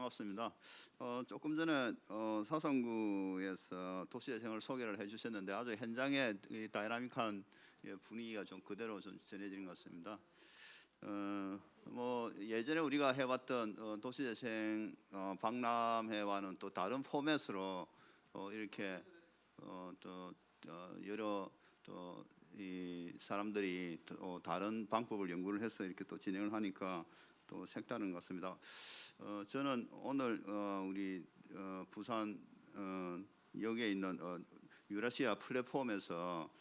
반갑습니다. 조금 전에 사상구에서 도시재생을 소개를 해주셨는데 아주 현장의 이 다이나믹한 분위기가 좀 그대로 좀 전해지는 것 같습니다. 뭐 예전에 우리가 해왔던 도시재생 박람회와는 또 다른 포맷으로 이렇게 또 여러 또 이 사람들이 또 다른 방법을 연구를 해서 이렇게 또 진행을 하니까 또 색다른 것 같습니다. 저는 오늘 우리 부산 역에 있는 유라시아 플랫폼에서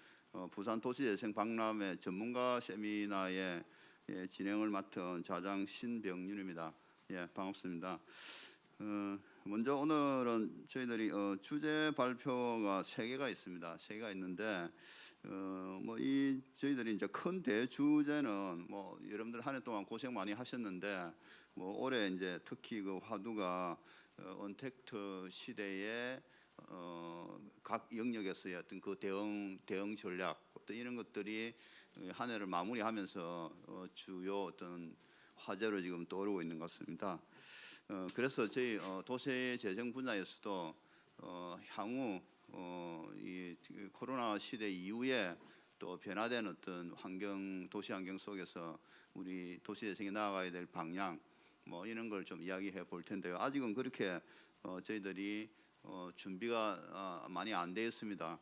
부산 도시재생 박람회 전문가 세미나의 진행을 맡은 좌장 신병윤입니다. 예, 반갑습니다. 먼저 오늘은 저희들이 주제 발표가 3개가 있습니다. 3개가 있는데 뭐 이 저희들이 이제 큰 대주제는 뭐 여러분들 한 해 동안 고생 많이 하셨는데 뭐 올해 이제 특히 그 화두가 언택트 시대의 각 영역에서의 어떤 그 대응 전략 어떤 이런 것들이 한 해를 마무리하면서 주요 어떤 화제로 지금 떠오르고 있는 것 같습니다. 그래서 저희 도시재생 분야에서도 향후 이 코로나 시대 이후에 또 변화된 어떤 도시 환경 속에서 우리 도시재생이 나아가야 될 방향 뭐 이런 걸 좀 이야기해 볼 텐데요. 아직은 그렇게 저희들이 준비가 많이 안 되어 있습니다.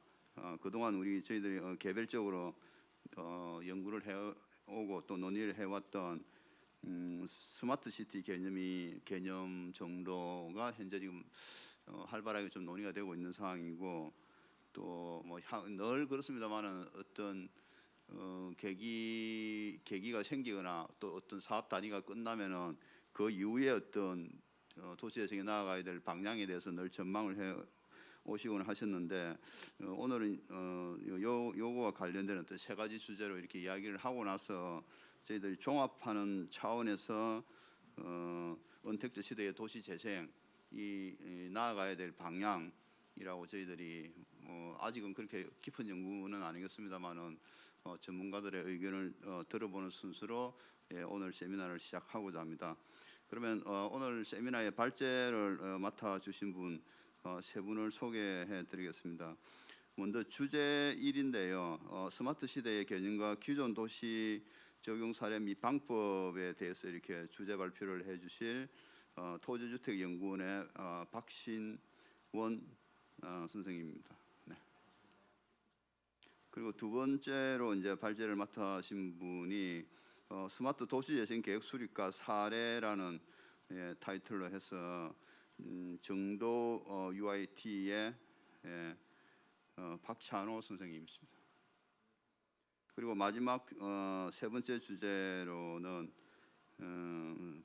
그동안 저희들이 개별적으로 연구를 해오고 또 논의를 해왔던 스마트 시티 개념 정도가 현재 지금 활발하게 좀 논의가 되고 있는 상황이고 또 뭐 늘 그렇습니다만은 어떤 계기가 생기거나 또 어떤 사업 단위가 끝나면은 그 이후에 어떤 도시재생이 나아가야 될 방향에 대해서 늘 전망을 해 오시곤 하셨는데 오늘은 요거와 관련된 어떤 3가지 주제로 이렇게 이야기를 하고 나서 저희들이 종합하는 차원에서 언택트 시대의 도시 재생이 나아가야 될 방향이라고 저희들이 아직은 그렇게 깊은 연구는 아니겠습니다만은 전문가들의 의견을 들어보는 순서로 오늘 세미나를 시작하고자 합니다. 그러면 오늘 세미나의 발제를 맡아주신 분 3분을 소개해드리겠습니다. 먼저 주제 1인데요. 스마트 시대의 개념과 기존 도시 적용 사례 및 방법에 대해서 이렇게 주제 발표를 해주실 토지주택연구원의 박신원 선생님입니다. 네. 그리고 2번째로 이제 발제를 맡으신 분이 스마트 도시재생 계획 수립과 사례라는 타이틀로 해서 정도 UIT의 박찬호 선생님이십니다. 그리고 마지막 3번째 주제로는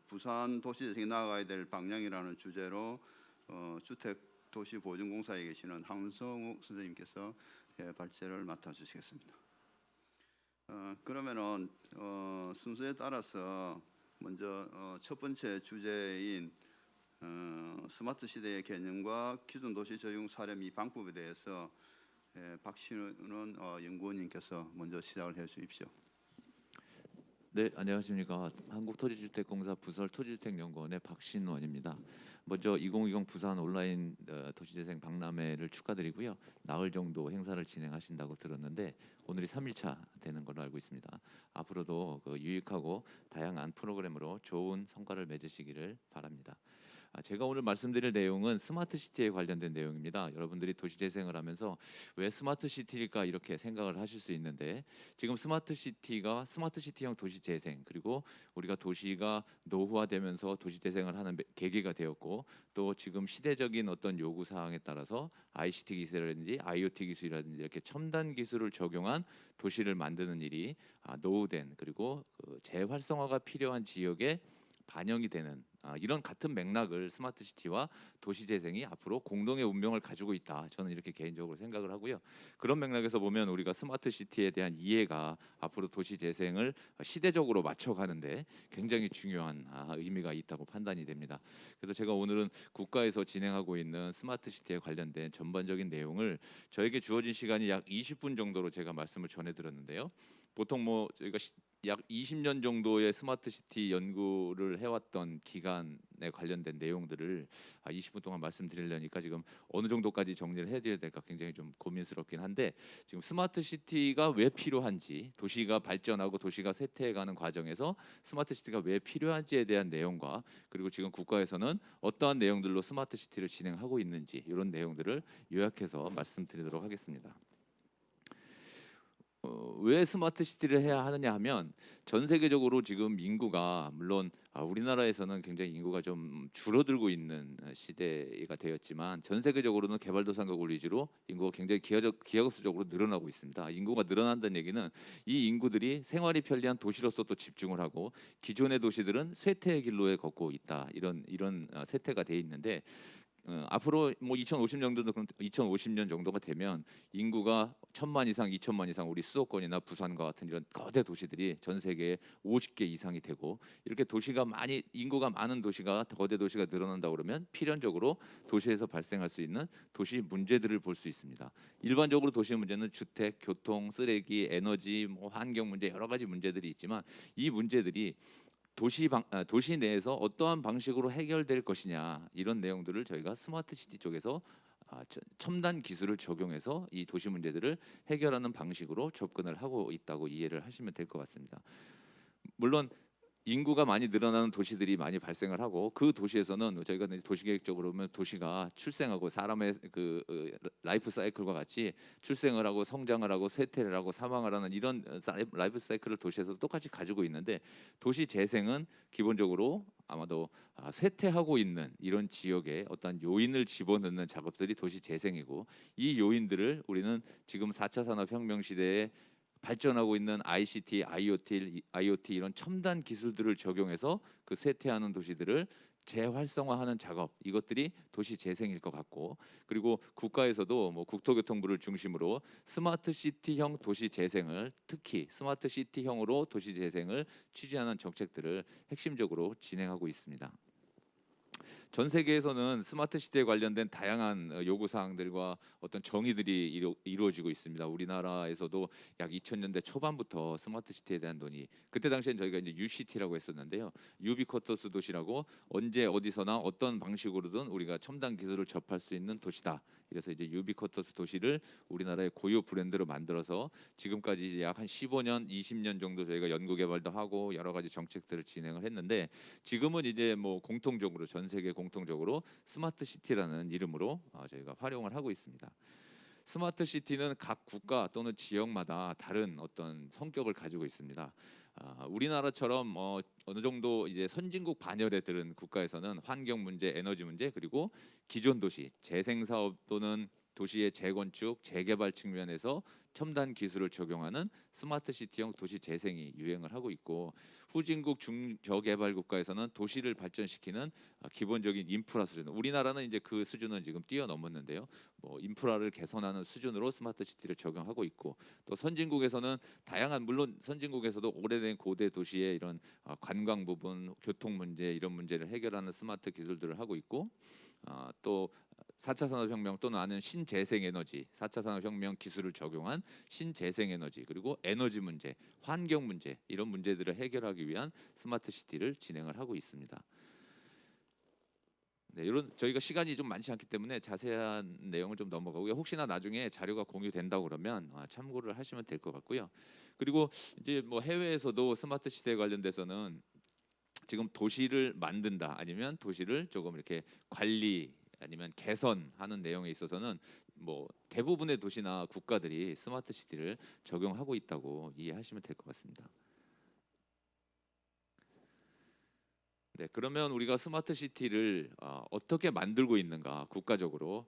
부산 도시재생이 나아가야 될 방향이라는 주제로 주택도시보증공사에 계시는 황성욱 선생님께서 발제를 맡아주시겠습니다. 그러면은 순서에 따라서 먼저 첫 번째 주제인 스마트 시대의 개념과 기존 도시 적용 사례 및 방법에 대해서 박신원 연구원님께서 먼저 시작을 해 주십시오. 네, 안녕하십니까. 한국토지주택공사 부설토지주택연구원의 박신원입니다. 먼저 2020 부산 온라인 도시재생 박람회를 축하드리고요. 나흘 정도 행사를 진행하신다고 들었는데 오늘이 3일차 되는 걸로 알고 있습니다. 앞으로도 유익하고 다양한 프로그램으로 좋은 성과를 맺으시기를 바랍니다. 제가 오늘 말씀드릴 내용은 스마트 시티에 관련된 내용입니다. 여러분들이 도시 재생을 하면서 왜 스마트 시티일까 이렇게 생각을 하실 수 있는데 지금 스마트 시티가 스마트 시티형 도시 재생 그리고 우리가 도시가 노후화되면서 도시 재생을 하는 계기가 되었고 또 지금 시대적인 어떤 요구 사항에 따라서 ICT 기술이라든지 IoT 기술이라든지 이렇게 첨단 기술을 적용한 도시를 만드는 일이 노후된 그리고 재활성화가 필요한 지역에 반영이 되는 이런 같은 맥락을 스마트 시티와 도시 재생이 앞으로 공동의 운명을 가지고 있다. 저는 이렇게 개인적으로 생각을 하고요. 그런 맥락에서 보면 우리가 스마트 시티에 대한 이해가 앞으로 도시 재생을 시대적으로 맞춰가는데 굉장히 중요한 의미가 있다고 판단이 됩니다. 그래서 제가 오늘은 국가에서 진행하고 있는 스마트 시티에 관련된 전반적인 내용을 저에게 주어진 시간이 약 20분 정도로 제가 말씀을 전해드렸는데요. 보통 저희가 약 20년 정도의 스마트 시티 연구를 해왔던 기간에 관련된 내용들을 20분 동안 말씀드리려니까 지금 어느 정도까지 정리를 해드려야 될까 굉장히 좀 고민스럽긴 한데, 지금 스마트 시티가 왜 필요한지, 도시가 발전하고 도시가 쇠퇴해가는 과정에서 스마트 시티가 왜 필요한지에 대한 내용과, 그리고 지금 국가에서는 어떠한 내용들로 스마트 시티를 진행하고 있는지, 이런 내용들을 요약해서 말씀드리도록 하겠습니다. 왜 스마트 시티를 해야 하느냐 하면, 전 세계적으로 지금 인구가, 물론 우리나라에서는 굉장히 인구가 좀 줄어들고 있는 시대가 되었지만, 전 세계적으로는 개발도상국을 위주로 인구가 굉장히 기하급수적으로 늘어나고 있습니다. 인구가 늘어난다는 얘기는 이 인구들이 생활이 편리한 도시로서 또 집중을 하고, 기존의 도시들은 쇠퇴의 길로에 걷고 있다, 이런 쇠퇴가 돼 있는데, 앞으로 뭐 2050년 정도가 되면 인구가 1,000만 이상, 2,000만 이상, 우리 수도권이나 부산과 같은 이런 거대 도시들이 전 세계에 50개 이상이 되고, 이렇게 인구가 많은 도시가, 거대 도시가 늘어난다 그러면 필연적으로 도시에서 발생할 수 있는 도시 문제들을 볼 수 있습니다. 일반적으로 도시 문제는 주택, 교통, 쓰레기, 에너지, 뭐 환경 문제, 여러 가지 문제들이 있지만, 이 문제들이 도시 내에서 어떠한 방식으로 해결될 것이냐, 이런 내용들을 저희가 스마트 시티 쪽에서 첨단 기술을 적용해서 이 도시 문제들을 해결하는 방식으로 접근을 하고 있다고 이해를 하시면 될 것 같습니다. 물론 인구가 많이 늘어나는 도시들이 많이 발생을 하고, 그 도시에서는 저희가 도시계획적으로 보면 도시가 출생하고 사람의 라이프 사이클과 같이 출생을 하고 성장을 하고 쇠퇴를 하고 사망을 하는 이런 라이프 사이클을 도시에서 똑같이 가지고 있는데, 도시 재생은 기본적으로 아마도 쇠퇴하고 있는 이런 지역에 어떤 요인을 집어넣는 작업들이 도시 재생이고, 이 요인들을 우리는 지금 4차 산업혁명 시대에 발전하고 있는 ICT, IoT 이런 첨단 기술들을 적용해서 그 쇠퇴하는 도시들을 재활성화하는 작업, 이것들이 도시 재생일 것 같고, 그리고 국가에서도 뭐 국토교통부를 중심으로 스마트 시티형 도시 재생을, 특히 스마트 시티형으로 도시 재생을 취지하는 정책들을 핵심적으로 진행하고 있습니다. 전 세계에서는 스마트 시대에 관련된 다양한 요구 사항들과 어떤 정의들이 이루어지고 있습니다. 우리나라에서도 약 2000년대 초반부터 스마트 시티에 대한 논의, 그때 당시엔 저희가 이제 UCT라고 했었는데요. 유비쿼터스 도시라고, 언제 어디서나 어떤 방식으로든 우리가 첨단 기술을 접할 수 있는 도시다. 그래서 이제 유비쿼터스 도시를 우리나라의 고유 브랜드로 만들어서 지금까지 약 한 15년, 20년 정도 저희가 연구 개발도 하고 여러 가지 정책들을 진행을 했는데, 지금은 이제 뭐 공통적으로, 전 세계 공통적으로 스마트 시티라는 이름으로 저희가 활용을 하고 있습니다. 스마트 시티는 각 국가 또는 지역마다 다른 어떤 성격을 가지고 있습니다. 우리나라처럼 어느 정도 이제 선진국 반열에 들은 국가에서는 환경 문제, 에너지 문제, 그리고 기존 도시 재생 사업 또는 도시의 재건축, 재개발 측면에서 첨단 기술을 적용하는 스마트 시티형 도시 재생이 유행을 하고 있고, 후진국 중저개발 국가에서는 도시를 발전시키는 기본적인 인프라 수준, 우리나라는 이제 그 수준은 지금 뛰어넘었는데요. 뭐 인프라를 개선하는 수준으로 스마트 시티를 적용하고 있고, 또 선진국에서는 다양한, 물론 선진국에서도 오래된 고대 도시의 이런 관광 부분, 교통 문제, 이런 문제를 해결하는 스마트 기술들을 하고 있고, 또 4차 산업혁명 또는 아는 신재생에너지, 4차 산업혁명 기술을 적용한 신재생에너지, 그리고 에너지 문제, 환경 문제, 이런 문제들을 해결하기 위한 스마트 시티를 진행을 하고 있습니다. 네, 이런 저희가 시간이 좀 많지 않기 때문에 자세한 내용을 좀 넘어가고요. 혹시나 나중에 자료가 공유된다고 그러면 참고를 하시면 될 것 같고요. 그리고 이제 뭐 해외에서도 스마트 시대에 관련돼서는 지금 도시를 만든다, 아니면 도시를 조금 이렇게 관리 아니면 개선하는 내용에 있어서는 뭐 대부분의 도시나 국가들이 스마트 시티를 적용하고 있다고 이해하시면 될 것 같습니다. 네, 그러면 우리가 스마트 시티를 어떻게 만들고 있는가, 국가적으로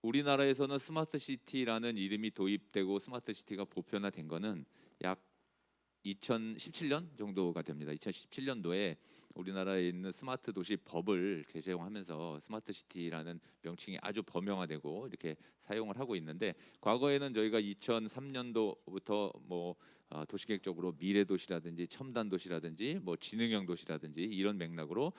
우리나라에서는 스마트 시티라는 이름이 도입되고 스마트 시티가 보편화된 거는 약 2017년 정도가 됩니다. 2017년도에 우리나라에 있는 스마트 도시 법을 개정하면서 스마트 시티라는 명칭이 아주 범용화되고 이렇게 사용을 하고 있는데, 과거에는 저희가 2003년도부터 뭐 도시계획적으로 미래 도시라든지 첨단 도시라든지 뭐 지능형 도시라든지 이런 맥락으로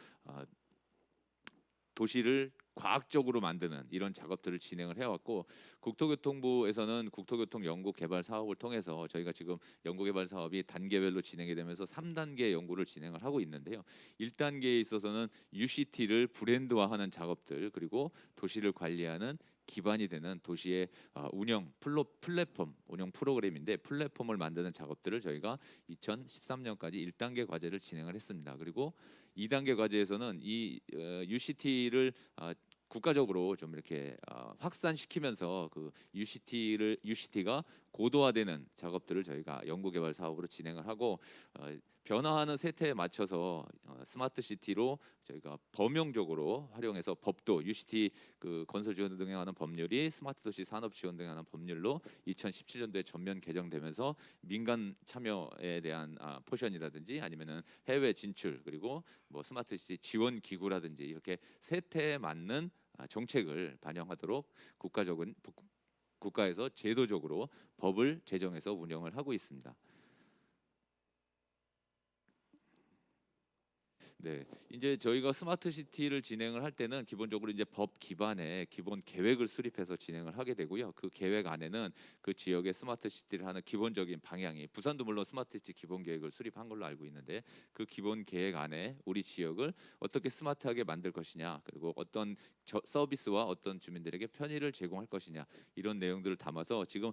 도시를 과학적으로 만드는 이런 작업들을 진행을 해왔고, 국토교통부에서는 국토교통연구개발 사업을 통해서 저희가 지금 연구개발 사업이 단계별로 진행이 되면서 3단계 연구를 진행을 하고 있는데요. 1단계에 있어서는 UCT를 브랜드화하는 작업들, 그리고 도시를 관리하는 기반이 되는 도시의 운영 플랫폼 운영 프로그램인데, 플랫폼을 만드는 작업들을 저희가 2013년까지 1단계 과제를 진행을 했습니다. 그리고 2단계 과제에서는 이 UCT를 국가적으로 좀 이렇게 확산시키면서 그 UCT가 고도화되는 작업들을 저희가 연구개발 사업으로 진행을 하고, 변화하는 세태에 맞춰서 스마트 시티로 저희가 범용적으로 활용해서, 법도 UCT 그 건설 지원 등에 관한 법률이 스마트 도시 산업 지원 등에 관한 법률로 2017년도에 전면 개정되면서 민간 참여에 대한 포션이라든지 아니면은 해외 진출, 그리고 뭐 스마트 시티 지원 기구라든지 이렇게 세태에 맞는 정책을 반영하도록 국가에서 제도적으로 법을 제정해서 운영을 하고 있습니다. 네, 이제 저희가 스마트 시티를 진행을 할 때는 기본적으로 이제 법 기반의 기본 계획을 수립해서 진행을 하게 되고요. 그 계획 안에는 그 지역의 스마트 시티를 하는 기본적인 방향이, 부산도 물론 스마트 시티 기본 계획을 수립한 걸로 알고 있는데, 그 기본 계획 안에 우리 지역을 어떻게 스마트하게 만들 것이냐, 그리고 어떤 서비스와 어떤 주민들에게 편의를 제공할 것이냐, 이런 내용들을 담아서 지금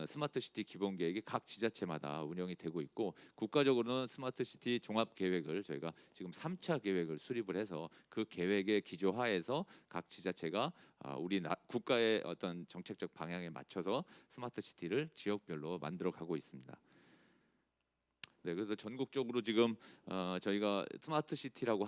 스마트 시티 기본 계획이 각 지자체마다 운영이 되고 있고, 국가적으로는 스마트 시티 종합 계획을 저희가 지금 3차 계획을 수립을 해서 그 계획의 기조하에서 각 지자체가 우리 국가의 어떤 정책적 방향에 맞춰서 스마트 시티를 지역별로 만들어 가고 있습니다. 네, 그래서 전국적으로 지금 저희가 스마트 시티라고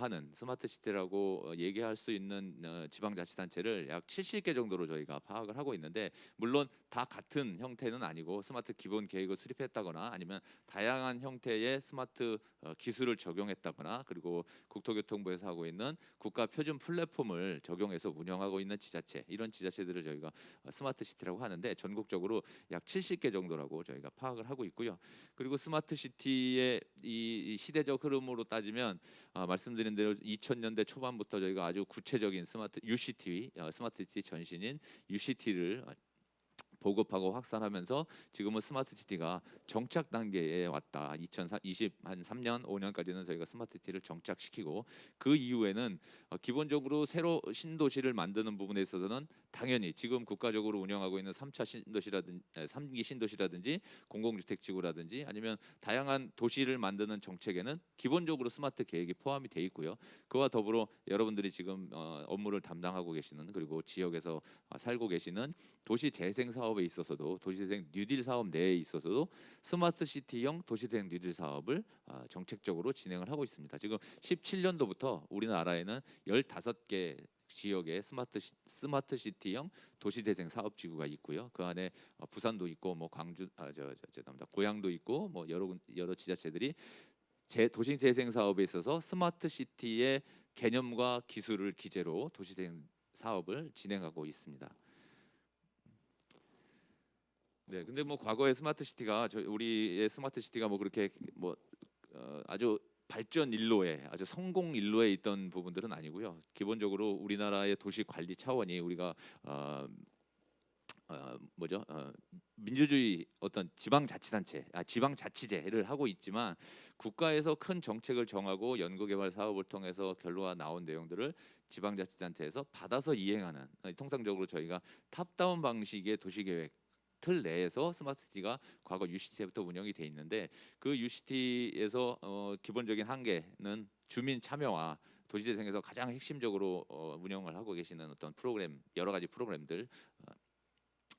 얘기할 수 있는 지방자치단체를 약 70개 정도로 저희가 파악을 하고 있는데, 물론 다 같은 형태는 아니고 스마트 기본 계획을 수립했다거나 아니면 다양한 형태의 스마트 기술을 적용했다거나, 그리고 국토교통부에서 하고 있는 국가 표준 플랫폼을 적용해서 운영하고 있는 지자체, 이런 지자체들을 저희가 스마트 시티라고 하는데, 전국적으로 약 70개 정도라고 저희가 파악을 하고 있고요. 그리고 스마트 시티의 이 시대적 흐름으로 따지면 말씀드린 대로 2000년대 초반부터 저희가 아주 구체적인 스마트 시티 전신인 UCT를 보급하고 확산하면서 지금은 스마트 시티가 정착 단계에 왔다. 2023년 5년까지는 저희가 스마트 시티를 정착시키고, 그 이후에는 기본적으로 새로 신도시를 만드는 부분에 있어서는 당연히 지금 국가적으로 운영하고 있는 3차 신도시라든지 3기 신도시라든지 공공주택 지구라든지 아니면 다양한 도시를 만드는 정책에는 기본적으로 스마트 계획이 포함이 돼 있고요. 그와 더불어 여러분들이 지금 업무를 담당하고 계시는, 그리고 지역에서 살고 계시는 도시 재생 사업에 있어서도, 도시재생 뉴딜 사업 내에 있어서도 스마트 시티형 도시재생 뉴딜 사업을 정책적으로 진행을 하고 있습니다. 지금 17년도부터 우리나라에는 15개 지역의 스마트 시티형 도시재생 사업 지구가 있고요. 그 안에 부산도 있고 뭐 광주 죄송합니다. 고양도 있고 뭐 여러 지자체들이 도시 재생 사업에 있어서 스마트 시티의 개념과 기술을 기재로 도시재생 사업을 진행하고 있습니다. 네, 근데 뭐 과거의 스마트 시티가 우리의 스마트 시티가 뭐 그렇게 뭐 아주 발전 일로에, 아주 성공 일로에 있던 부분들은 아니고요. 기본적으로 우리나라의 도시 관리 차원이 우리가 뭐죠? 민주주의 어떤 지방자치제를 하고 있지만, 국가에서 큰 정책을 정하고 연구개발 사업을 통해서 결과가 나온 내용들을 지방자치단체에서 받아서 이행하는, 통상적으로 저희가 탑다운 방식의 도시계획 틀 내에서 스마트 시티가 과거 UCT 때부터 운영이 돼 있는데, 그 UCT에서 기본적인 한계는 주민 참여와 도시재생에서 가장 핵심적으로 운영을 하고 계시는 어떤 프로그램, 여러 가지 프로그램들,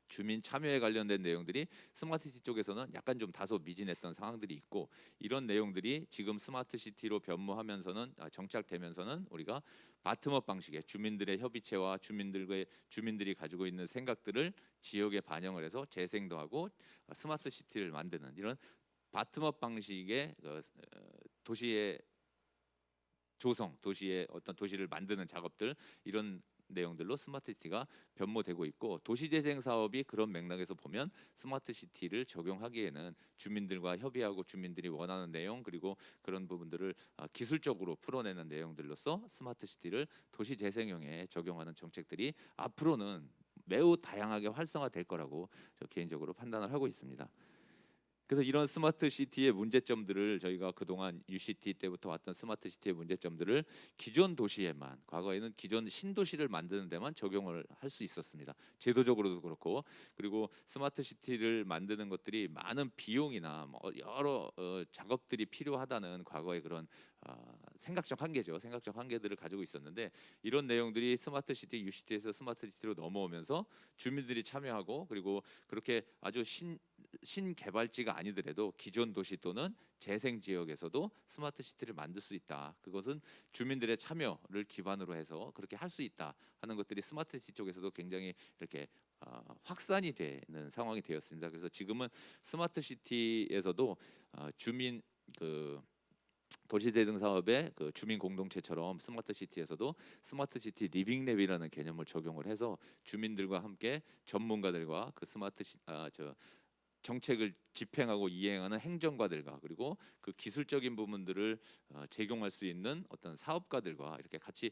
주민 참여에 관련된 내용들이 스마트 시티 쪽에서는 약간 좀 다소 미진했던 상황들이 있고, 이런 내용들이 지금 스마트 시티로 변모하면서는 정착되면서는 우리가 바텀업 방식의 주민들의 협의체와 주민들이 가지고 있는 생각들을 지역에 반영을 해서 재생도 하고 스마트 시티를 만드는 이런 바텀업 방식의 도시의 조성, 도시의 어떤 도시를 만드는 작업들 이런 내용들로 스마트 시티가 변모되고 있고 도시재생 사업이 그런 맥락에서 보면 스마트 시티를 적용하기에는 주민들과 협의하고 주민들이 원하는 내용 그리고 그런 부분들을 기술적으로 풀어내는 내용들로서 스마트 시티를 도시재생용에 적용하는 정책들이 앞으로는 매우 다양하게 활성화될 거라고 저 개인적으로 판단을 하고 있습니다. 그래서 이런 스마트 시티의 문제점들을 저희가 그동안 UCT 때부터 왔던 스마트 시티의 문제점들을 기존 도시에만 과거에는 기존 신도시를 만드는 데만 적용을 할 수 있었습니다. 제도적으로도 그렇고 그리고 스마트 시티를 만드는 것들이 많은 비용이나 뭐 여러 작업들이 필요하다는 과거의 그런 생각적 한계죠. 생각적 한계들을 가지고 있었는데 이런 내용들이 스마트 시티 UCT에서 스마트 시티로 넘어오면서 주민들이 참여하고 그리고 그렇게 아주 신개발지가 아니더라도 기존 도시 또는 재생 지역에서도 스마트 시티를 만들 수 있다. 그것은 주민들의 참여를 기반으로 해서 그렇게 할 수 있다 하는 것들이 스마트 시티 쪽에서도 굉장히 이렇게 확산이 되는 상황이 되었습니다. 그래서 지금은 스마트 시티에서도 주민 그 도시재생 사업의 그 주민 공동체처럼 스마트 시티에서도 스마트 시티 리빙랩이라는 개념을 적용을 해서 주민들과 함께 전문가들과 그 정책을 집행하고 이행하는 행정가들과 그리고 그 기술적인 부분들을 제공할 수 있는 어떤 사업가들과 이렇게 같이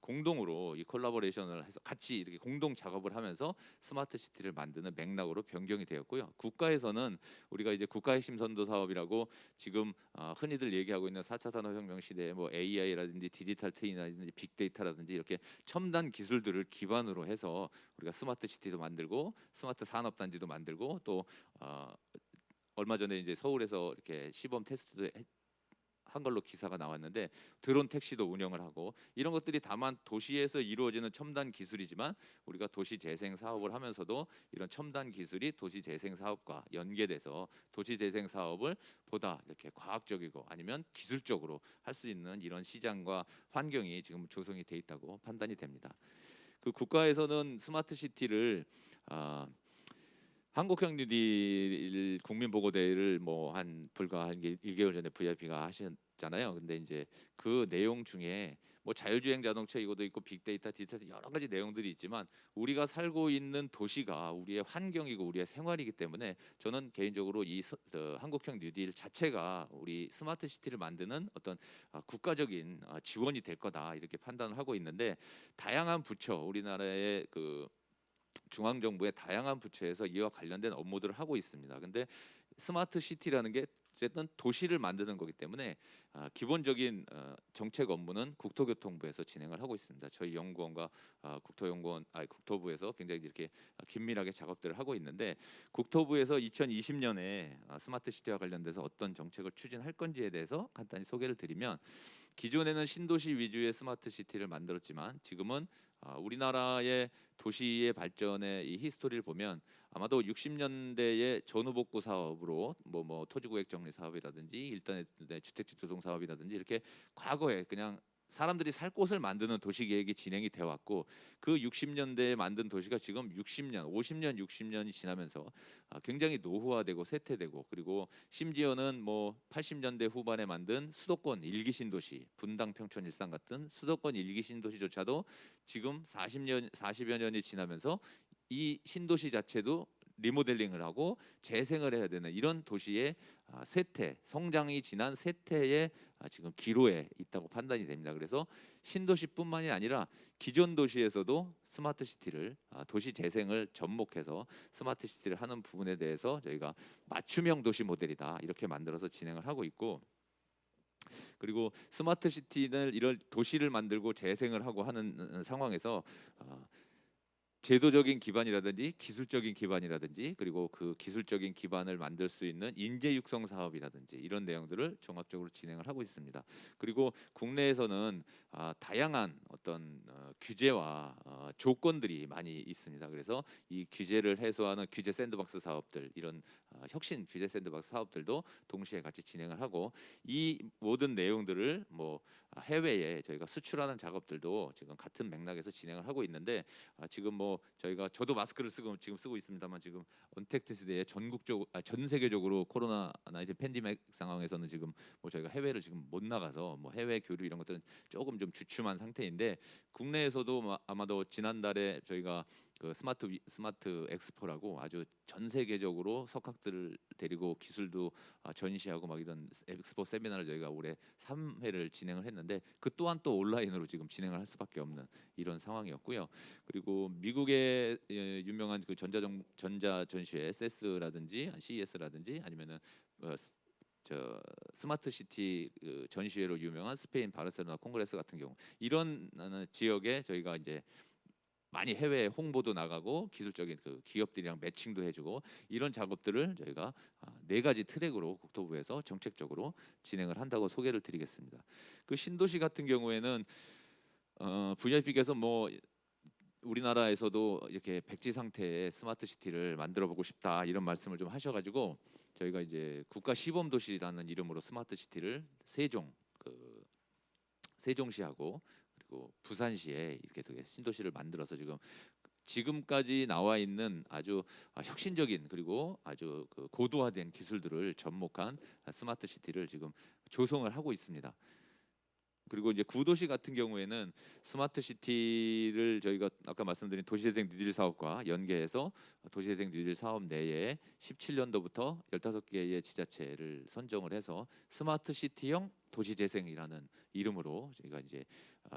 공동으로 이 콜라보레이션을 해서 같이 이렇게 공동 작업을 하면서 스마트 시티를 만드는 맥락으로 변경이 되었고요. 국가에서는 우리가 이제 국가 핵심 선도 사업이라고 지금 흔히들 얘기하고 있는 4차 산업혁명 시대에 뭐 AI라든지 디지털 트윈이라든지 빅데이터라든지 이렇게 첨단 기술들을 기반으로 해서 우리가 스마트 시티도 만들고 스마트 산업 단지도 만들고 또 얼마 전에 이제 서울에서 이렇게 시범 테스트도 한 걸로 기사가 나왔는데 드론 택시도 운영을 하고 이런 것들이 다만 도시에서 이루어지는 첨단 기술이지만 우리가 도시 재생 사업을 하면서도 이런 첨단 기술이 도시 재생 사업과 연계돼서 도시 재생 사업을 보다 이렇게 과학적이고 아니면 기술적으로 할 수 있는 이런 시장과 환경이 지금 조성이 돼 있다고 판단이 됩니다. 그 국가에서는 스마트 시티를 한국형 뉴딜 국민보고대회를 뭐 한 불과 한 1개월 전에 VIP가 하셨잖아요. 근데 이제 그 내용 중에 뭐 자율주행 자동차 이것도 있고 빅데이터, 디지털 여러 가지 내용들이 있지만 우리가 살고 있는 도시가 우리의 환경이고 우리의 생활이기 때문에 저는 개인적으로 한국형 뉴딜 자체가 우리 스마트 시티를 만드는 어떤 국가적인 지원이 될 거다 이렇게 판단을 하고 있는데 다양한 부처 우리나라의 그 중앙정부의 다양한 부처에서 이와 관련된 업무들을 하고 있습니다. 근데 스마트 시티라는 게 어쨌든 도시를 만드는 거기 때문에 기본적인 정책 업무는 국토교통부에서 진행을 하고 있습니다. 저희 연구원과 국토부에서 굉장히 이렇게 긴밀하게 작업들을 하고 있는데 국토부에서 2020년에 스마트 시티와 관련돼서 어떤 정책을 추진할 건지에 대해서 간단히 소개를 드리면 기존에는 신도시 위주의 스마트 시티를 만들었지만 지금은 우리나라의 도시의 발전의 이 히스토리를 보면 아마도 60년대의 전후복구 사업으로 뭐 토지구획 정리 사업이라든지 일단의 주택지 조성 사업이라든지 이렇게 과거에 그냥 사람들이 살 곳을 만드는 도시 계획이 진행이 돼 왔고 그 60년대에 만든 도시가 지금 60년, 50년, 60년이 지나면서 굉장히 노후화되고 쇠퇴되고 그리고 심지어는 뭐 80년대 후반에 만든 수도권 일기 신도시, 분당, 평촌, 일산 같은 수도권 일기 신도시조차도 지금 40여 년이 지나면서 이 신도시 자체도 리모델링을 하고 재생을 해야 되는 이런 도시의 쇠퇴, 성장이 지난 쇠퇴의 지금 기로에 있다고 판단이 됩니다. 그래서 신도시뿐만이 아니라 기존 도시에서도 스마트 시티를 도시 재생을 접목해서 스마트 시티를 하는 부분에 대해서 저희가 맞춤형 도시 모델이다 이렇게 만들어서 진행을 하고 있고 그리고 스마트 시티는 이런 도시를 만들고 재생을 하고 하는 상황에서 제도적인 기반이라든지 기술적인 기반이라든지 그리고 그 기술적인 기반을 만들 수 있는 인재 육성 사업이라든지 이런 내용들을 종합적으로 진행을 하고 있습니다. 그리고 국내에서는 다양한 어떤 규제와 조건들이 많이 있습니다. 그래서 이 규제를 해소하는 규제 샌드박스 사업들 이런 혁신 규제 샌드박스 사업들도 동시에 같이 진행을 하고 이 모든 내용들을 뭐 해외에 저희가 수출하는 작업들도 지금 같은 맥락에서 진행을 하고 있는데 지금 뭐 저희가 저도 마스크를 지금 쓰고 있습니다만 지금 언택트 시대에 전 세계적으로 코로나 19 팬데믹 상황에서는 지금 뭐 저희가 해외를 지금 못 나가서 뭐 해외 교류 이런 것들은 조금 좀 주춤한 상태인데 국내에서도 아마도 지난달에 저희가 그 스마트 엑스포라고 아주 전 세계적으로 석학들을 데리고 기술도 전시하고 막 이런 엑스포 세미나를 저희가 올해 3회를 진행을 했는데 그 또한 또 온라인으로 지금 진행을 할 수밖에 없는 이런 상황이었고요. 그리고 미국의 유명한 그 전자 전시회 CES라든지 CES라든지 아니면은 저 스마트 시티 그 전시회로 유명한 스페인 바르셀로나 콩그레스 같은 경우 이런 지역에 저희가 이제 많이 해외 홍보도 나가고 기술적인 그 기업들이랑 매칭도 해주고 이런 작업들을 저희가 4가지 트랙으로 국토부에서 정책적으로 진행을 한다고 소개를 드리겠습니다. 그 신도시 같은 경우에는 VIP께서 뭐 우리나라에서도 이렇게 백지 상태의 스마트 시티를 만들어 보고 싶다 이런 말씀을 좀 하셔가지고 저희가 이제 국가 시범 도시라는 이름으로 스마트 시티를 세종시하고 그리고 부산시에 이렇게 되게 신도시를 만들어서 지금까지 나와 있는 아주 혁신적인 그리고 아주 그 고도화된 기술들을 접목한 스마트 시티를 지금 조성을 하고 있습니다. 그리고 이제 구도시 같은 경우에는 스마트 시티를 저희가 아까 말씀드린 도시재생 뉴딜 사업과 연계해서 도시재생 뉴딜 사업 내에 17년도부터 15개의 지자체를 선정을 해서 스마트 시티형 도시재생이라는 이름으로 저희가 이제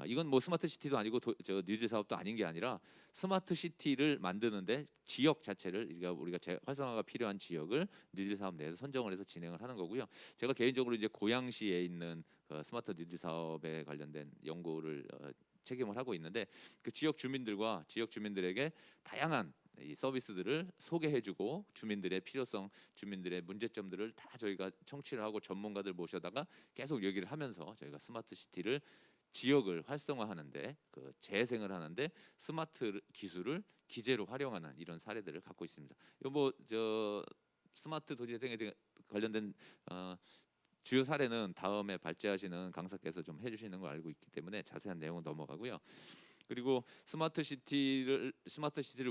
이건 뭐 스마트 시티도 아니고 저 뉴딜 사업도 아닌 게 아니라 스마트 시티를 만드는데 지역 자체를 그러니까 우리가 활성화가 필요한 지역을 뉴딜 사업 내에서 선정을 해서 진행을 하는 거고요. 제가 개인적으로 이제 고양시에 있는 스마트 뉴딜 사업에 관련된 연구를 책임을 하고 있는데 그 지역 주민들에게 다양한 이 서비스들을 소개해주고 주민들의 필요성, 주민들의 문제점들을 다 저희가 청취를 하고 전문가들 모셔다가 계속 얘기를 하면서 저희가 스마트 시티를 지역을 활성화하는데 그 재생을 하는데 스마트 기술을 기재로 활용하는 이런 사례들을 갖고 있습니다. 요뭐저 스마트 도시재생에 관련된 주요 사례는 다음에 발제하시는 강사께서 좀 해주시는 걸 알고 있기 때문에 자세한 내용은 넘어가고요. 그리고 스마트 시티를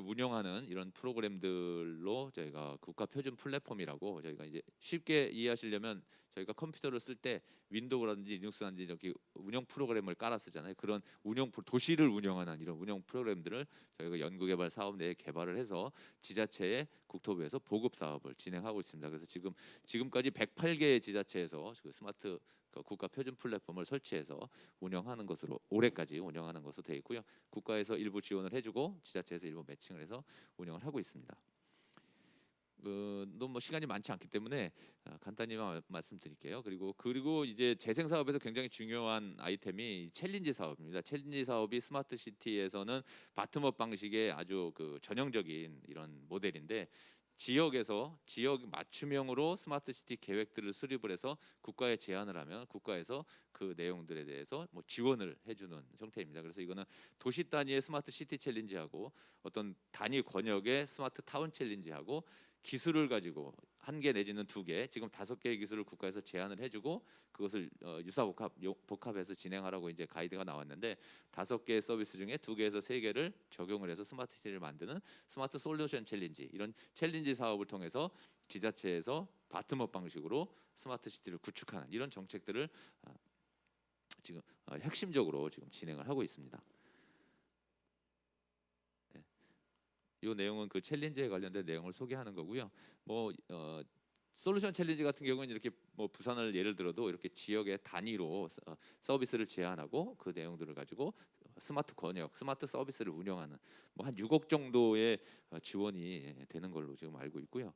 운영하는 이런 프로그램들로 저희가 국가 표준 플랫폼이라고 저희가 이제 쉽게 이해하시려면 저희가 컴퓨터를 쓸 때 윈도우라든지 리눅스라든지 이렇게 운영 프로그램을 깔아 쓰잖아요. 그런 도시를 운영하는 이런 운영 프로그램들을 저희가 연구개발 사업 내에 개발을 해서 지자체의 국토부에서 보급 사업을 진행하고 있습니다. 그래서 지금까지 108개의 지자체에서 그 스마트 국가 표준 플랫폼을 설치해서 운영하는 것으로 올해까지 운영하는 것으로 되어 있고요. 국가에서 일부 지원을 해주고 지자체에서 일부 매칭을 해서 운영을 하고 있습니다. 너무 뭐 시간이 많지 않기 때문에 간단히만 말씀드릴게요. 그리고 이제 재생 사업에서 굉장히 중요한 아이템이 챌린지 사업입니다. 챌린지 사업이 스마트 시티에서는 바텀업 방식의 아주 그 전형적인 이런 모델인데 지역 맞춤형으로 스마트 시티 계획들을 수립을 해서 국가에 제안을 하면 국가에서 그 내용들에 대해서 뭐 지원을 해주는 형태입니다. 그래서 이거는 도시 단위의 스마트 시티 챌린지하고 어떤 단위 권역의 스마트 타운 챌린지하고 기술을 가지고 1개 내지는 2개, 지금 5개의 기술을 국가에서 제안을 해주고 그것을 복합해서 진행하라고 이제 가이드가 나왔는데 5개의 서비스 중에 2개에서 3개를 적용을 해서 스마트 시티를 만드는 스마트 솔루션 챌린지 이런 챌린지 사업을 통해서 지자체에서 바텀업 방식으로 스마트 시티를 구축하는 이런 정책들을 지금 핵심적으로 지금 진행을 하고 있습니다. 이 내용은 그 챌린지에 관련된 내용을 소개하는 거고요. 솔루션 챌린지 같은 경우는 이렇게 뭐 부산을 예를 들어도 이렇게 지역의 단위로 서비스를 제안하고 그 내용들을 가지고 스마트 권역, 스마트 서비스를 운영하는 뭐 한 6억 정도의 지원이 되는 걸로 지금 알고 있고요.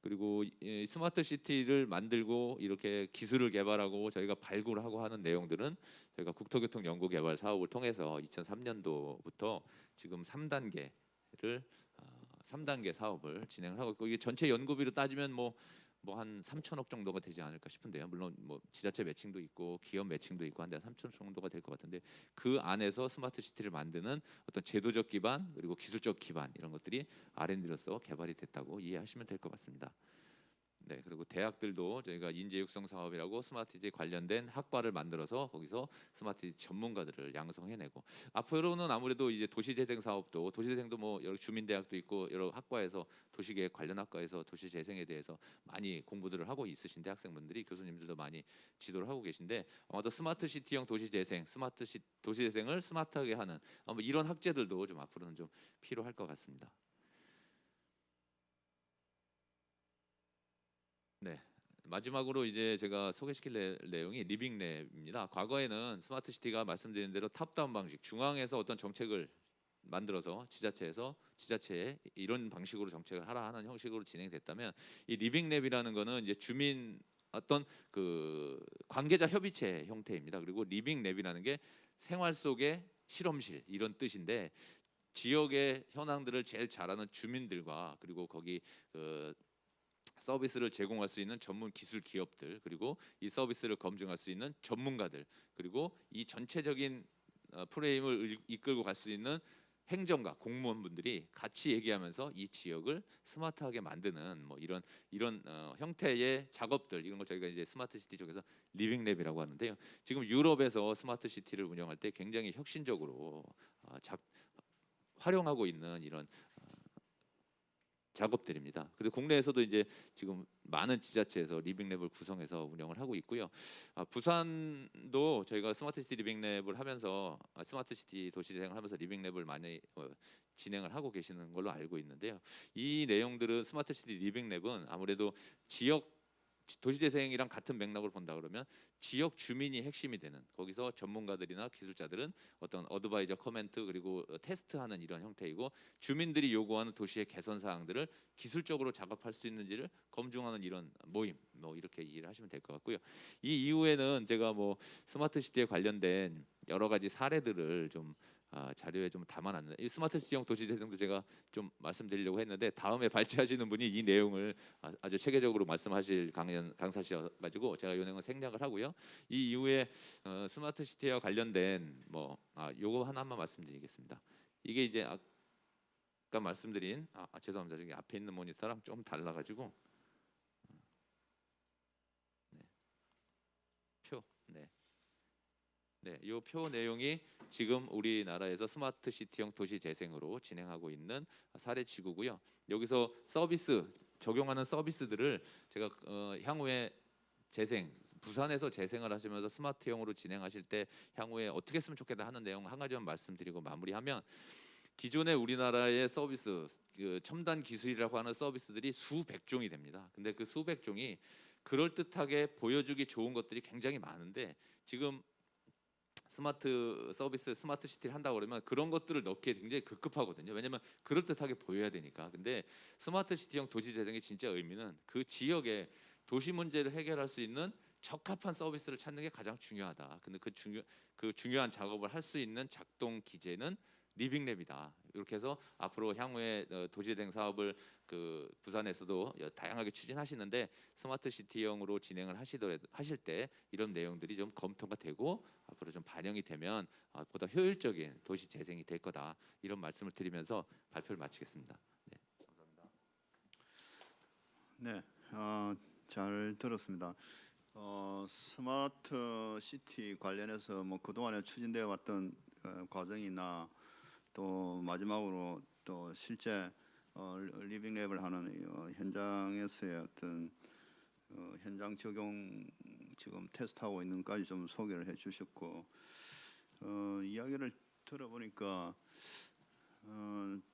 그리고 이 스마트 시티를 만들고 이렇게 기술을 개발하고 저희가 발굴하고 하는 내용들은 저희가 국토교통 연구개발 사업을 통해서 2003년도부터 지금 3단계 사업을 진행을 하고 있고 이게 전체 연구비로 따지면 뭐 한 3천억 정도가 되지 않을까 싶은데요. 물론 뭐 지자체 매칭도 있고 기업 매칭도 있고 한데 3천억 정도가 될 것 같은데 그 안에서 스마트 시티를 만드는 어떤 제도적 기반 그리고 기술적 기반 이런 것들이 R&D로서 개발이 됐다고 이해하시면 될 것 같습니다. 네, 그리고 대학들도 저희가 인재 육성 사업이라고 스마트시티 관련된 학과를 만들어서 거기서 스마트시티 전문가들을 양성해내고, 앞으로는 아무래도 이제 도시재생 사업도, 도시재생도 뭐 여러 주민대학도 있고 여러 학과에서 도시계획 관련 학과에서 도시재생에 대해서 많이 공부들을 하고 있으신데, 학생분들이 교수님들도 많이 지도를 하고 계신데, 아마도 스마트시티형 도시재생, 도시재생을 스마트하게 하는 아마 이런 학제들도 좀 앞으로는 좀 필요할 것 같습니다. 네. 마지막으로 이제 제가 소개시킬 내용이 리빙랩입니다. 과거에는 스마트 시티가 말씀드린 대로 탑다운 방식, 중앙에서 어떤 정책을 만들어서 지자체에 이런 방식으로 정책을 하라 하는 형식으로 진행됐다면, 이 리빙랩이라는 거는 이제 주민 어떤 그 관계자 협의체 형태입니다. 그리고 리빙랩이라는 게 생활 속의 실험실 이런 뜻인데, 지역의 현황들을 제일 잘 아는 주민들과, 그리고 거기 그 서비스를 제공할 수 있는 전문 기술 기업들, 그리고 이 서비스를 검증할 수 있는 전문가들, 그리고 이 전체적인 프레임을 이끌고 갈 수 있는 행정가, 공무원분들이 같이 얘기하면서 이 지역을 스마트하게 만드는 뭐 이런 형태의 작업들, 이런 걸 저희가 이제 스마트 시티 쪽에서 리빙랩이라고 하는데요. 지금 유럽에서 스마트 시티를 운영할 때 굉장히 혁신적으로 활용하고 있는 이런 작업들입니다. 그리고 국내에서도 이제 지금 많은 지자체에서 리빙랩을 구성해서 운영을 하고 있고요. 부산도 저희가 스마트시티 리빙랩을 하면서 스마트시티 도시재생을 하면서 리빙랩을 많이 진행을 하고 계시는 걸로 알고 있는데요. 이 내용들은, 스마트시티 리빙랩은 아무래도 지역 도시재생이랑 같은 맥락으로 본다 그러면 지역 주민이 핵심이 되는, 거기서 전문가들이나 기술자들은 어떤 어드바이저 커멘트 그리고 테스트하는 이런 형태이고, 주민들이 요구하는 도시의 개선 사항들을 기술적으로 작업할 수 있는지를 검증하는 이런 모임, 뭐 이렇게 이해를 하시면 될 것 같고요. 이 이후에는 제가 뭐 스마트 시티에 관련된 여러 가지 사례들을 좀 자료에 좀 담아놨는데, 이 스마트 시티형 도시재생도 제가 좀 말씀드리려고 했는데, 다음에 발제하시는 분이 이 내용을 아주 체계적으로 말씀하실 강사셔가지고 제가 이 내용을 생략을 하고요. 이 이후에 스마트 시티와 관련된 요거 하나만 말씀드리겠습니다. 이게 이제 아까 말씀드린 죄송합니다. 저기 앞에 있는 모니터랑 좀 달라가지고 표 이 표 내용이 지금 우리나라에서 스마트 시티형 도시 재생으로 진행하고 있는 사례 지구고요. 여기서 적용하는 서비스들을 제가 향후에 부산에서 재생을 하시면서 스마트형으로 진행하실 때 향후에 어떻게 했으면 좋겠다 하는 내용 한 가지만 말씀드리고 마무리하면, 기존의 우리나라의 서비스, 그 첨단 기술이라고 하는 서비스들이 수백 종이 됩니다. 근데 그 수백 종이 그럴듯하게 보여주기 좋은 것들이 굉장히 많은데, 지금 스마트 서비스, 스마트 시티를 한다고 그러면 그런 것들을 넣기에 굉장히 급급하거든요. 왜냐하면 그럴듯하게 보여야 되니까. 근데 스마트 시티형 도시 재생의 진짜 의미는 그 지역의 도시 문제를 해결할 수 있는 적합한 서비스를 찾는 게 가장 중요하다. 근데 그 중요한 작업을 할 수 있는 작동 기제는 리빙랩이다. 이렇게 해서 앞으로 향후에 도시재생 사업을 그 부산에서도 다양하게 추진하시는데, 스마트 시티형으로 진행을 하실 때 이런 내용들이 좀 검토가 되고 앞으로 좀 반영이 되면 보다 효율적인 도시 재생이 될 거다, 이런 말씀을 드리면서 발표를 마치겠습니다. 네, 감사합니다. 네, 잘 들었습니다. 스마트 시티 관련해서 뭐 그동안에 추진되어 왔던 과정이나, 또 마지막으로 또 실제 리빙랩을 하는 현장에서의 어떤 현장 적용 지금 테스트하고 있는 것까지 좀 소개를 해주셨고, 이야기를 들어보니까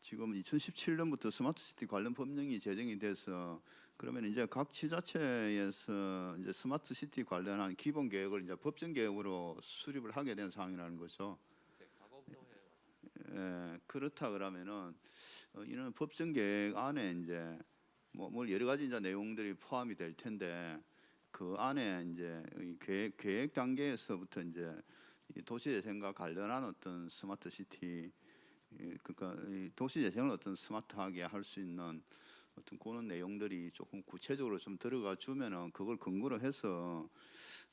지금 2017년부터 스마트 시티 관련 법령이 제정이 돼서, 그러면 이제 각 지자체에서 이제 스마트 시티 관련한 기본 계획을 이제 법정 계획으로 수립을 하게 된 상황이라는 거죠. 네, 과거부터 해왔습니다. 그렇다 그러면은 이런 법정 계획 안에 이제 뭐 여러 가지 이제 내용들이 포함이 될 텐데, 그 안에 이제 이 계획 단계에서부터 이제 이 도시재생과 관련한 어떤 스마트 시티, 그러니까 이 도시재생을 어떤 스마트하게 할 수 있는 어떤 그런 내용들이 조금 구체적으로 좀 들어가 주면은, 그걸 근거로 해서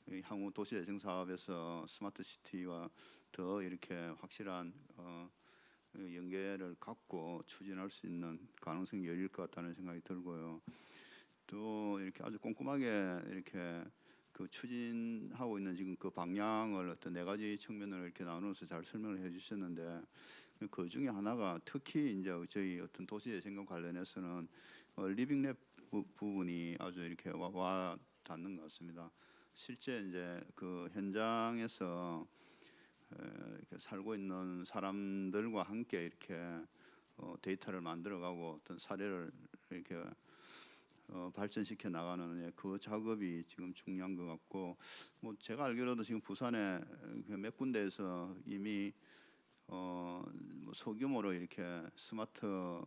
이 향후 도시재생 사업에서 스마트 시티와 더 이렇게 확실한 연계를 갖고 추진할 수 있는 가능성이 열릴 것 같다는 생각이 들고요. 또 이렇게 아주 꼼꼼하게 이렇게 그 추진하고 있는 지금 그 방향을 어떤 네 가지 측면을 이렇게 나누어서 잘 설명을 해주셨는데 그 중에 하나가 특히 이제 저희 어떤 도시재생과 관련해서는 리빙랩 부분이 아주 이렇게 와 닿는 것 같습니다. 실제 이제 그 현장에서 이렇게 살고 있는 사람들과 함께 이렇게 데이터를 만들어가고 어떤 사례를 이렇게 발전시켜 나가는 그 작업이 지금 중요한 것 같고, 뭐 제가 알기로도 지금 부산에 몇 군데에서 이미 뭐 소규모로 이렇게 스마트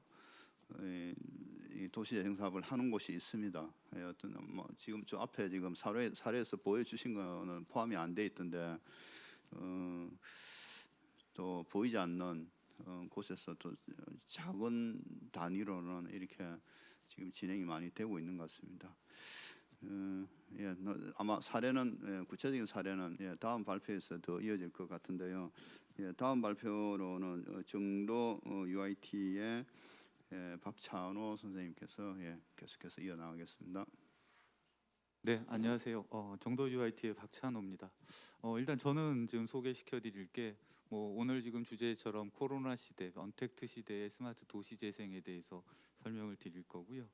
이 도시재생 사업을 하는 곳이 있습니다. 어떤 뭐 지금 저 앞에 지금 사례에서 보여주신 거는 포함이 안 돼 있던데 또 보이지 않는 곳에서 또 작은 단위로는 이렇게 지금 진행이 많이 되고 있는 것 같습니다. 예, 아마 사례는 구체적인 사례는 다음 발표에서 더 이어질 것 같은데요. 다음 발표로는 정도 UIT의 박찬호 선생님께서 계속해서 이어나가겠습니다. 네, 안녕하세요. 정도 UIT의 박찬호입니다. 일단 저는 지금 소개시켜드릴 게 오늘 지금 주제처럼 코로나 시대, 언택트 시대의 스마트 도시 재생에 대해서 설명을 드릴 거고요.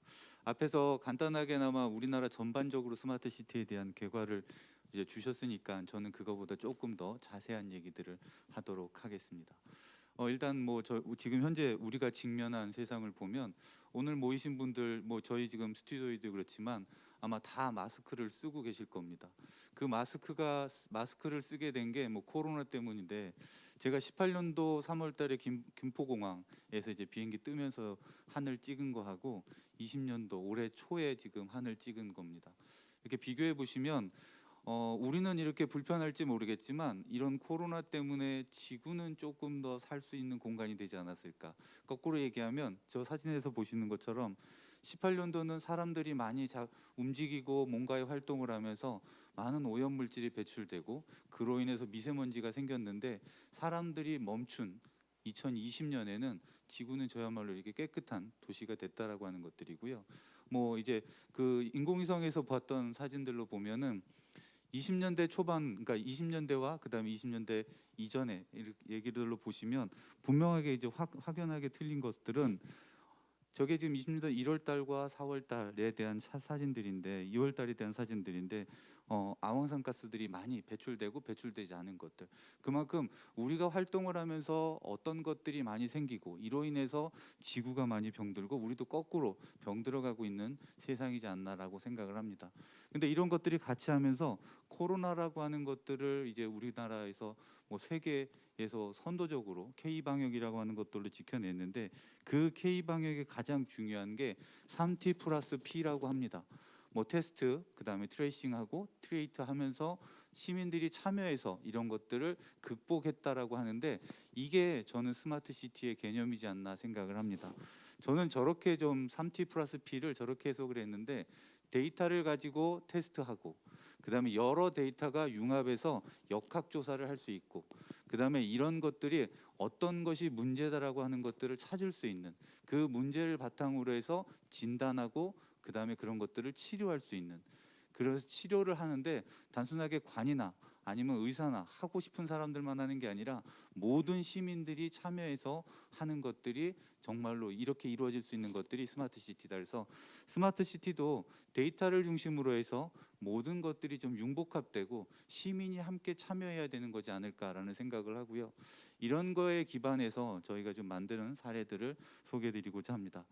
앞에서 간단하게나마 우리나라 전반적으로 스마트 시티에 대한 결과를 이제 주셨으니까 저는 그거보다 조금 더 자세한 얘기들을 하도록 하겠습니다. 일단 지금 현재 우리가 직면한 세상을 보면 오늘 모이신 분들 저희 지금 스튜디오에도 그렇지만 아마 다 마스크를 쓰고 계실 겁니다. 그 마스크를 쓰게 된 게 코로나 때문인데 제가 18년도 3월달에 김포공항에서 이제 비행기 뜨면서 하늘 찍은 거 하고 20년도 올해 초에 지금 하늘 찍은 겁니다. 이렇게 비교해 보시면 우리는 이렇게 불편할지 모르겠지만 이런 코로나 때문에 지구는 조금 더 살 수 있는 공간이 되지 않았을까. 거꾸로 얘기하면 저 사진에서 보시는 것처럼 18년도는 사람들이 많이 움직이고 뭔가의 활동을 하면서 많은 오염물질이 배출되고 그로 인해서 미세먼지가 생겼는데 사람들이 멈춘 2020년에는 지구는 저야말로 이렇게 깨끗한 도시가 됐다라고 하는 것들이고요. 이제 그 인공위성에서 봤던 사진들로 보면은 20년대 초반, 그러니까 20년대와 그다음에 20년대 이전에 얘기들로 보시면 분명하게 이제 확연하게 틀린 것들은 저게 지금 20년대 1월 달과 4월 달에 대한 사진들인데 2월 달에 대한 사진들인데 아황산 가스들이 많이 배출되고 배출되지 않은 것들, 그만큼 우리가 활동을 하면서 어떤 것들이 많이 생기고 이로 인해서 지구가 많이 병들고 우리도 거꾸로 병들어가고 있는 세상이지 않나라고 생각을 합니다. 근데 이런 것들이 같이 하면서 코로나라고 하는 것들을 이제 우리나라에서 세계에서 선도적으로 K-방역이라고 하는 것들로 지켜냈는데 그 K-방역의 가장 중요한 게 3T+P라고 합니다. 테스트, 그다음에 트레이싱하고 트리에이트 하면서 시민들이 참여해서 이런 것들을 극복했다라고 하는데 이게 저는 스마트 시티의 개념이지 않나 생각을 합니다. 저는 저렇게 좀 3T+P를 저렇게 해석을 했는데 데이터를 가지고 테스트하고 그다음에 여러 데이터가 융합해서 역학 조사를 할 수 있고 그다음에 이런 것들이 어떤 것이 문제다라고 하는 것들을 찾을 수 있는 그 문제를 바탕으로 해서 진단하고 그다음에 그런 것들을 치료할 수 있는, 그래서 치료를 하는데 단순하게 관이나 아니면 의사나 하고 싶은 사람들만 하는 게 아니라 모든 시민들이 참여해서 하는 것들이 정말로 이렇게 이루어질 수 있는 것들이 스마트 시티다. 그래서 스마트 시티도 데이터를 중심으로 해서 모든 것들이 좀 융복합되고 시민이 함께 참여해야 되는 거지 않을까라는 생각을 하고요. 이런 거에 기반해서 저희가 좀 만드는 사례들을 소개해드리고자 합니다.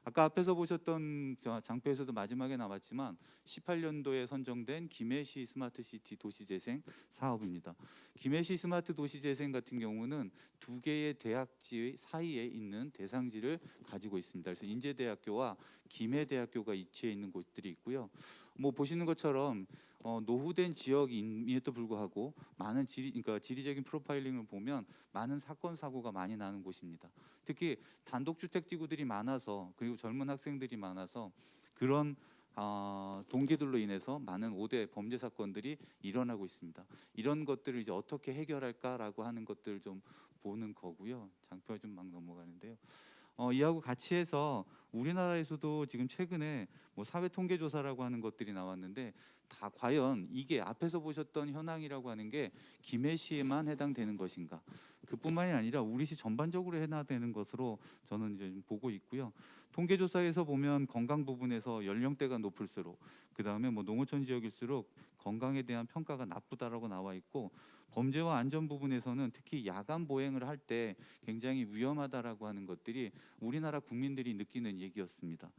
아까 앞에서 보셨던 장표에서도 마지막에 나왔지만 18년도에 선정된 김해시 스마트시티 도시재생 사업입니다. 김해시 스마트 도시재생 같은 경우는 두 개의 대학지 사이에 있는 대상지를 가지고 있습니다. 그래서 인제대학교와 김해대학교가 위치해 있는 곳들이 있고요. 보시는 것처럼 노후된 지역임에도 불구하고 많은 지리적인 프로파일링을 보면 많은 사건 사고가 많이 나는 곳입니다. 특히 단독주택지구들이 많아서 그리고 젊은 학생들이 많아서 그런 동기들로 인해서 많은 5대 범죄 사건들이 일어나고 있습니다. 이런 것들을 이제 어떻게 해결할까라고 하는 것들을 좀 보는 거고요. 장표가 좀 막 넘어가는데요. 이하고 같이 해서 우리나라에서도 지금 최근에 뭐 사회 통계 조사라고 하는 것들이 나왔는데 다 과연 이게 앞에서 보셨던 현황이라고 하는 게 김해시에만 해당되는 것인가? 그뿐만이 아니라 우리 시 전반적으로 해당되는 것으로 저는 이제 보고 있고요. 통계 조사에서 보면 건강 부분에서 연령대가 높을수록 그다음에 뭐 농어촌 지역일수록 건강에 대한 평가가 나쁘다라고 나와 있고 범죄와 안전 부분에서는 특히 야간 보행을 할 때 굉장히 위험하다라고 하는 것들이 우리나라 국민들이 느끼는 얘기였습니다.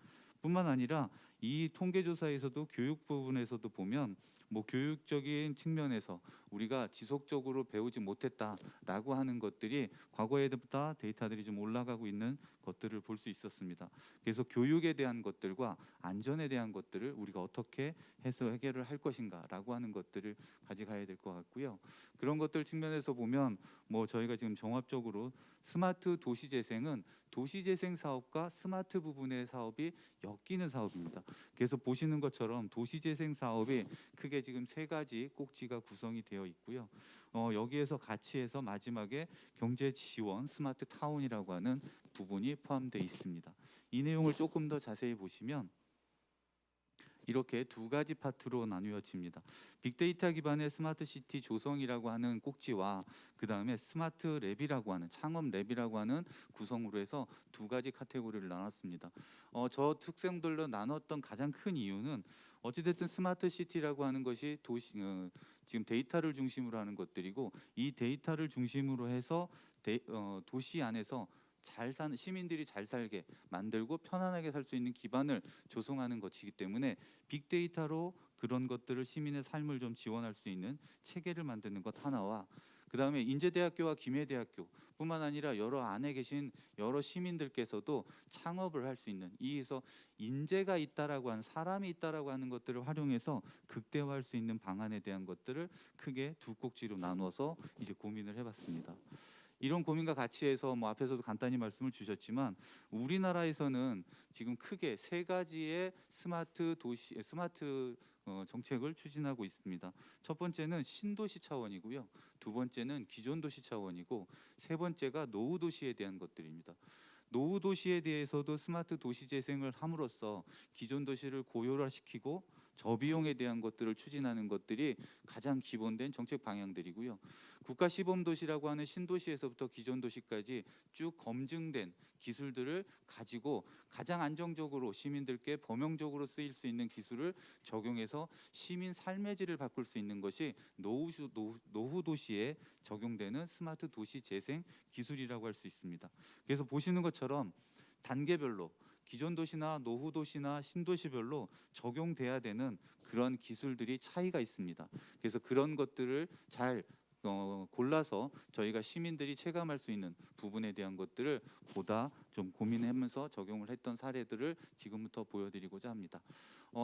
뿐만 아니라 이 통계조사에서도 교육 부분에서도 보면 뭐 교육적인 측면에서 우리가 지속적으로 배우지 못했다라고 하는 것들이 과거에보다 데이터들이 좀 올라가고 있는 것들을 볼 수 있었습니다. 그래서 교육에 대한 것들과 안전에 대한 것들을 우리가 어떻게 해서 해결을 할 것인가라고 하는 것들을 가져가야 될 것 같고요. 그런 것들 측면에서 보면 뭐 저희가 지금 종합적으로 스마트 도시 재생은 도시 재생 사업과 스마트 부분의 사업이 엮이는 사업입니다. 그래서 보시는 것처럼 도시 재생 사업이 크게 지금 세 가지 꼭지가 구성이 되어 있고요. 여기에서 같이 해서 마지막에 경제 지원 스마트 타운이라고 하는 부분이 포함되어 있습니다. 이 내용을 조금 더 자세히 보시면 이렇게 두 가지 파트로 나뉘어집니다. 빅데이터 기반의 스마트 시티 조성이라고 하는 꼭지와 그 다음에 스마트 랩이라고 하는 창업 랩이라고 하는 구성으로 해서 두 가지 카테고리를 나눴습니다. 저 특성들로 나눴던 가장 큰 이유는 어찌됐든 스마트 시티라고 하는 것이 지금 데이터를 중심으로 하는 것들이고 이 데이터를 중심으로 해서 도시 안에서 잘 사는 시민들이 잘 살게 만들고 편안하게 살 수 있는 기반을 조성하는 것이기 때문에 빅데이터로 그런 것들을 시민의 삶을 좀 지원할 수 있는 체계를 만드는 것 하나와 그 다음에 인제대학교와 김해대학교뿐만 아니라 여러 안에 계신 여러 시민들께서도 창업을 할 수 있는 이에서 인재가 있다라고 하는 사람이 있다라고 하는 것들을 활용해서 극대화할 수 있는 방안에 대한 것들을 크게 두 꼭지로 나누어서 이제 고민을 해봤습니다. 이런 고민과 같이 해서 뭐 앞에서도 간단히 말씀을 주셨지만 우리나라에서는 지금 크게 세 가지의 스마트 도시 정책을 추진하고 있습니다. 첫 번째는 신도시 차원이고요. 두 번째는 기존 도시 차원이고 세 번째가 노후 도시에 대한 것들입니다. 노후 도시에 대해서도 스마트 도시 재생을 함으로써 기존 도시를 고효화시키고 저비용에 대한 것들을 추진하는 것들이 가장 기본된 정책 방향들이고요. 국가 시범 도시라고 하는 신도시에서부터 기존 도시까지 쭉 검증된 기술들을 가지고 가장 안정적으로 시민들께 범용적으로 쓰일 수 있는 기술을 적용해서 시민 삶의 질을 바꿀 수 있는 것이 노후 도시에 적용되는 스마트 도시 재생 기술이라고 할 수 있습니다. 그래서 보시는 것처럼 단계별로 기존 도시나 노후 도시나 신도시별로 적용돼야 되는 그런 기술들이 차이가 있습니다. 그래서 그런 것들을 잘 골라서 저희가 시민들이 체감할 수 있는 부분에 대한 것들을 보다 좀 고민하면서 적용을 했던 사례들을 지금부터 보여드리고자 합니다.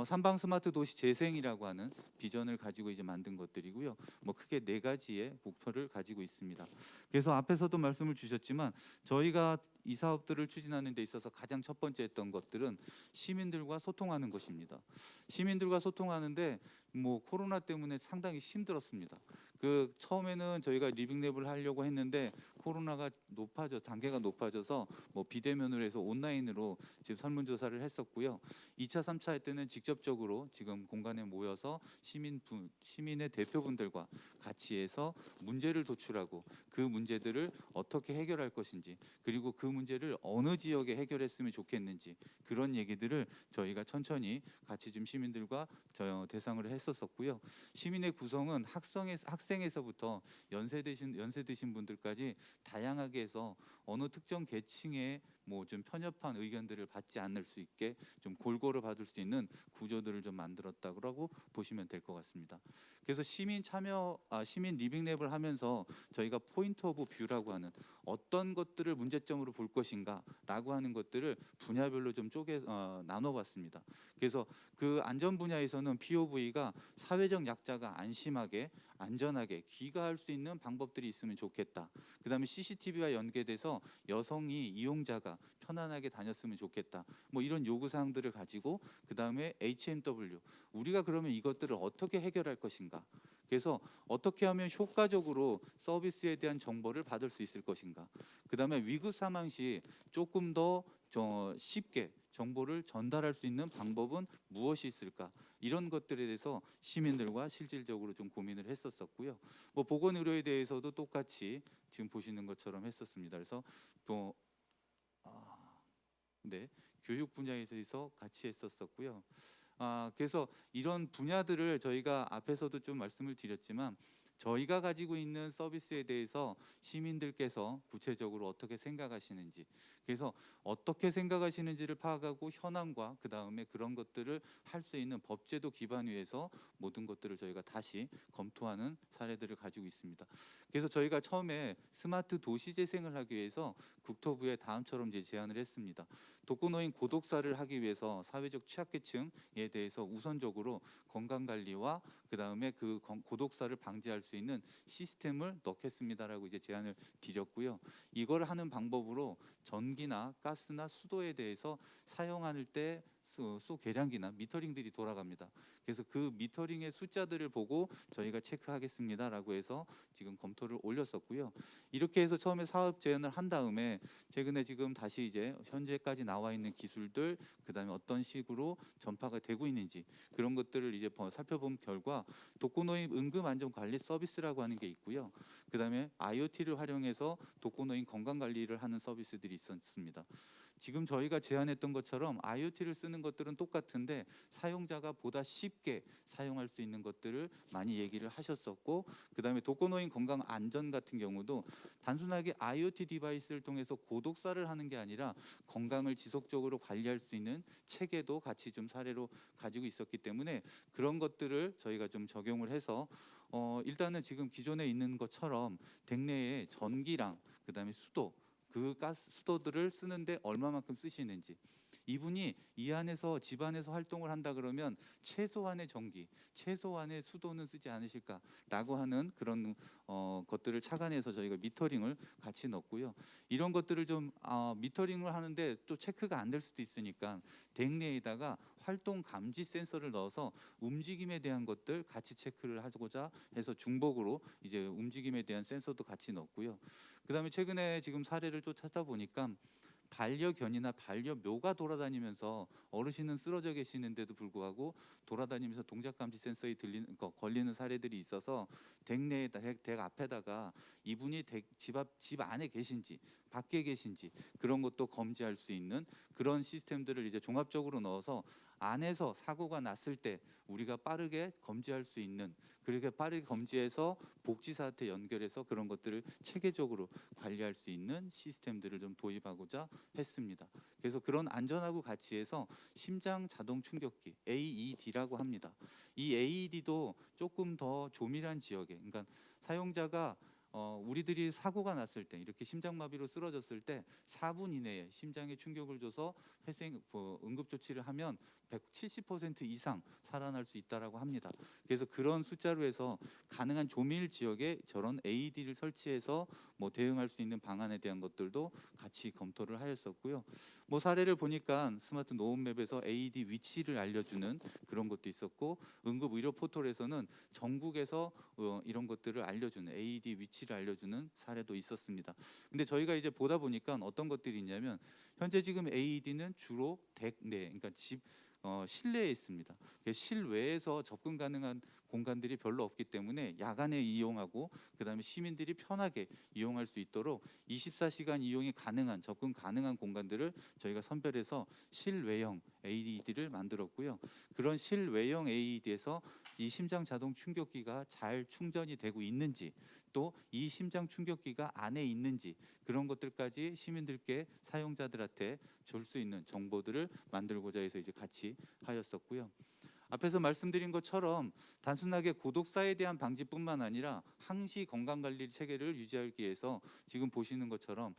삼방 스마트 도시 재생이라고 하는 비전을 가지고 이제 만든 것들이고요. 뭐 크게 네 가지의 목표를 가지고 있습니다. 그래서 앞에서도 말씀을 주셨지만 저희가 이 사업들을 추진하는 데 있어서 가장 첫 번째 했던 것들은 시민들과 소통하는 것입니다. 시민들과 소통하는데 뭐 코로나 때문에 상당히 힘들었습니다. 그 처음에는 저희가 리빙랩을 하려고 했는데 코로나가 단계가 높아져서 뭐 비대면으로 해서 온라인으로 지금 설문조사를 했었고요. 2차, 3차 할 때는 직접적으로 지금 공간에 모여서 시민의 대표분들과 같이 해서 문제를 도출하고 그 문제들을 어떻게 해결할 것인지 그리고 그 문제를 어느 지역에 해결했으면 좋겠는지 그런 얘기들을 저희가 천천히 같이 좀 시민들과 대상을 했었고요. 시민의 구성은 학생에서부터 연세 드신 분들까지 다양하게 해서 어느 특정 계층의 뭐 좀 편협한 의견들을 받지 않을 수 있게 좀 골고루 받을 수 있는 구조들을 좀 만들었다고 보시면 될 것 같습니다. 그래서 시민 리빙랩을 하면서 저희가 포인트 오브 뷰라고 하는 어떤 것들을 문제점으로 볼 것인가라고 하는 것들을 분야별로 좀 나눠봤습니다. 그래서 그 안전 분야에서는 POV가 사회적 약자가 안심하게 안전하게 귀가할 수 있는 방법들이 있으면 좋겠다. 그다음에 CCTV와 연계돼서 여성이 이용자가 편안하게 다녔으면 좋겠다. 뭐 이런 요구 사항들을 가지고 그다음에 HMW 우리가 그러면 이것들을 어떻게 해결할 것인가? 그래서 어떻게 하면 효과적으로 서비스에 대한 정보를 받을 수 있을 것인가? 그다음에 위급 상황 시 조금 더 쉽게 정보를 전달할 수 있는 방법은 무엇이 있을까? 이런 것들에 대해서 시민들과 실질적으로 좀 고민을 했었었고요. 뭐 보건 의료에 대해서도 똑같이 지금 보시는 것처럼 했었습니다. 그래서 또 네, 교육 분야에 대해서 같이 했었었고요. 그래서 이런 분야들을 저희가 앞에서도 좀 말씀을 드렸지만 저희가 가지고 있는 서비스에 대해서 시민들께서 구체적으로 어떻게 생각하시는지, 그래서 어떻게 생각하시는지를 파악하고 현황과 그 다음에 그런 것들을 할 수 있는 법제도 기반 위에서 모든 것들을 저희가 다시 검토하는 사례들을 가지고 있습니다. 그래서 저희가 처음에 스마트 도시 재생을 하기 위해서 국토부에 다음처럼 이제 제안을 했습니다. 독거노인 고독사를 하기 위해서 사회적 취약계층에 대해서 우선적으로 건강관리와 그 다음에 그 고독사를 방지할 수 있는 시스템을 넣겠습니다라고 이제 제안을 드렸고요. 이걸 하는 방법으로 전기나 가스나 수도에 대해서 사용할 때 수 계량기나 미터링들이 돌아갑니다. 그래서 그 미터링의 숫자들을 보고 저희가 체크하겠습니다라고 해서 지금 검토를 올렸었고요. 이렇게 해서 처음에 사업 제안을 한 다음에 최근에 지금 다시 이제 현재까지 나와 있는 기술들, 그다음에 어떤 식으로 전파가 되고 있는지 그런 것들을 이제 살펴본 결과 독거노인 응급안전관리 서비스라고 하는 게 있고요. 그다음에 IoT를 활용해서 독거노인 건강관리를 하는 서비스들이 있었습니다. 지금 저희가 제안했던 것처럼 IoT를 쓰는 것들은 똑같은데 사용자가 보다 쉽게 사용할 수 있는 것들을 많이 얘기를 하셨었고, 그다음에 독거노인 건강 안전 같은 경우도 단순하게 IoT 디바이스를 통해서 고독사를 하는 게 아니라 건강을 지속적으로 관리할 수 있는 체계도 같이 좀 사례로 가지고 있었기 때문에 그런 것들을 저희가 좀 적용을 해서 일단은 지금 기존에 있는 것처럼 댁 내에 전기랑 그다음에 수도, 그 가스 수도들을 쓰는데 얼마만큼 쓰시는지, 이분이 이 안에서 집 안에서 활동을 한다 그러면 최소한의 전기, 최소한의 수도는 쓰지 않으실까라고 하는 그런 것들을 착안해서 저희가 미터링을 같이 넣고요. 이런 것들을 좀 미터링을 하는데 또 체크가 안 될 수도 있으니까 댁 내에다가 활동 감지 센서를 넣어서 움직임에 대한 것들 같이 체크를 하고자 해서 중복으로 이제 움직임에 대한 센서도 같이 넣었고요. 그다음에 최근에 지금 사례를 또 찾아보니까 반려견이나 반려묘가 돌아다니면서 어르신은 쓰러져 계시는데도 불구하고 돌아다니면서 동작 감지 센서에 걸리는 사례들이 있어서 댁 내에 댁 앞에다가 이분이 집 안에 계신지 밖에 계신지 그런 것도 검지할 수 있는 그런 시스템들을 이제 종합적으로 넣어서 안에서 사고가 났을 때 우리가 빠르게 검지할 수 있는, 그렇게 빠르게 검지해서 복지사한테 연결해서 그런 것들을 체계적으로 관리할 수 있는 시스템들을 좀 도입하고자 했습니다. 그래서 그런 안전하고 같이 해서 심장 자동 충격기 AED라고 합니다. 이 AED도 조금 더 조밀한 지역에, 그러니까 사용자가 우리들이 사고가 났을 때 이렇게 심장마비로 쓰러졌을 때 4분 이내에 심장에 충격을 줘서 응급 조치를 하면 170% 이상 살아날 수 있다라고 합니다. 그래서 그런 숫자로 해서 가능한 조밀 지역에 저런 AED를 설치해서 뭐 대응할 수 있는 방안에 대한 것들도 같이 검토를 하였었고요. 뭐 사례를 보니까 스마트 노원맵에서 AED 위치를 알려주는 그런 것도 있었고, 응급 의료 포털에서는 전국에서 이런 것들을 알려주는 AED 위치를 알려주는 사례도 있었습니다. 근데 저희가 이제 보다 보니까 어떤 것들이 있냐면 현재 지금 AED는 주로 댁 내, 그러니까 집 실내에 있습니다. 실외에서 접근 가능한 공간들이 별로 없기 때문에 야간에 이용하고 그다음에 시민들이 편하게 이용할 수 있도록 24시간 이용이 가능한, 접근 가능한 공간들을 저희가 선별해서 실외형 AED를 만들었고요. 그런 실외형 AED에서 이 심장 자동 충격기가 잘 충전이 되고 있는지, 또 이 심장 충격기가 안에 있는지 그런 것들까지 시민들께, 사용자들한테 줄 수 있는 정보들을 만들고자 해서 이제 같이 하였었고요. 앞에서 말씀드린 것처럼 단순하게 고독사에 대한 방지뿐만 아니라 항시 건강관리 체계를 유지하기 위해서 지금 보시는 것처럼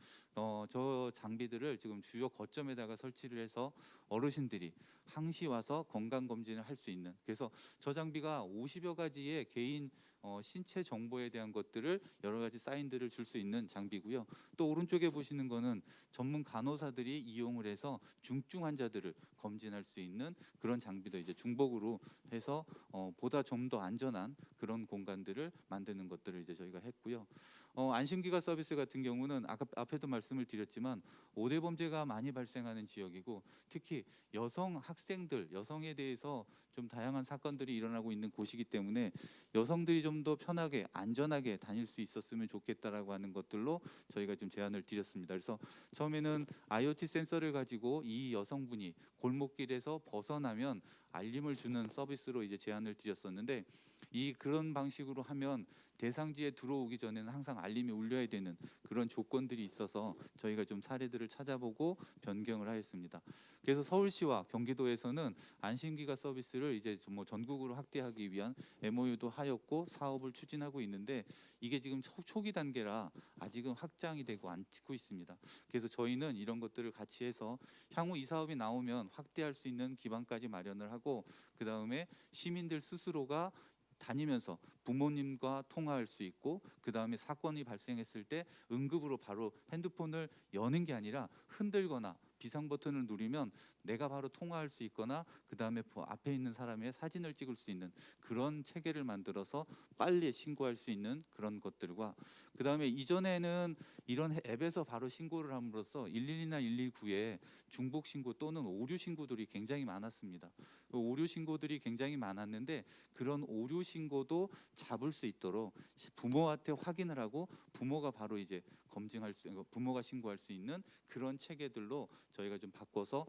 저 장비들을 지금 주요 거점에다가 설치를 해서 어르신들이 항시 와서 건강 검진을 할 수 있는, 그래서 저 장비가 50여 가지의 개인 신체 정보에 대한 것들을 여러 가지 사인들을 줄 수 있는 장비고요. 또 오른쪽에 보시는 거는 전문 간호사들이 이용을 해서 중증 환자들을 검진할 수 있는 그런 장비도 이제 중복으로 해서 보다 좀 더 안전한 그런 공간들을 만드는 것들을 이제 저희가 했고요. 안심기가 서비스 같은 경우는 아까 앞에도 말씀을 드렸지만 5대 범죄가 많이 발생하는 지역이고 특히 여성 학생들, 여성에 대해서 좀 다양한 사건들이 일어나고 있는 곳이기 때문에 여성들이 좀 더 편하게 안전하게 다닐 수 있었으면 좋겠다라고 하는 것들로 저희가 좀 제안을 드렸습니다. 그래서 처음에는 IoT 센서를 가지고 이 여성분이 골목길에서 벗어나면 알림을 주는 서비스로 이제 제안을 드렸었는데 그런 방식으로 하면 대상지에 들어오기 전에는 항상 알림이 울려야 되는 그런 조건들이 있어서 저희가 좀 사례들을 찾아보고 변경을 하였습니다. 그래서 서울시와 경기도에서는 안심기가 서비스를 이제 뭐 전국으로 확대하기 위한 MOU도 하였고 사업을 추진하고 있는데 이게 지금 초기 단계라 아직은 확장이 되고 않고 있습니다. 그래서 저희는 이런 것들을 같이 해서 향후 이 사업이 나오면 확대할 수 있는 기반까지 마련을 하고 그 다음에 시민들 스스로가 다니면서 부모님과 통화할 수 있고 그 다음에 사건이 발생했을 때 응급으로 바로 핸드폰을 여는 게 아니라 흔들거나 비상 버튼을 누르면 내가 바로 통화할 수 있거나 그 다음에 앞에 있는 사람의 사진을 찍을 수 있는 그런 체계를 만들어서 빨리 신고할 수 있는 그런 것들과 그 다음에 이전에는 이런 앱에서 바로 신고를 함으로써 112나 119에 중복 신고 또는 오류 신고들이 굉장히 많았습니다. 그 오류 신고들이 굉장히 많았는데 그런 오류 신고도 잡을 수 있도록 부모한테 확인을 하고 부모가 바로 이제 검증할 수, 부모가 신고할 수 있는 그런 체계들로 저희가 좀 바꿔서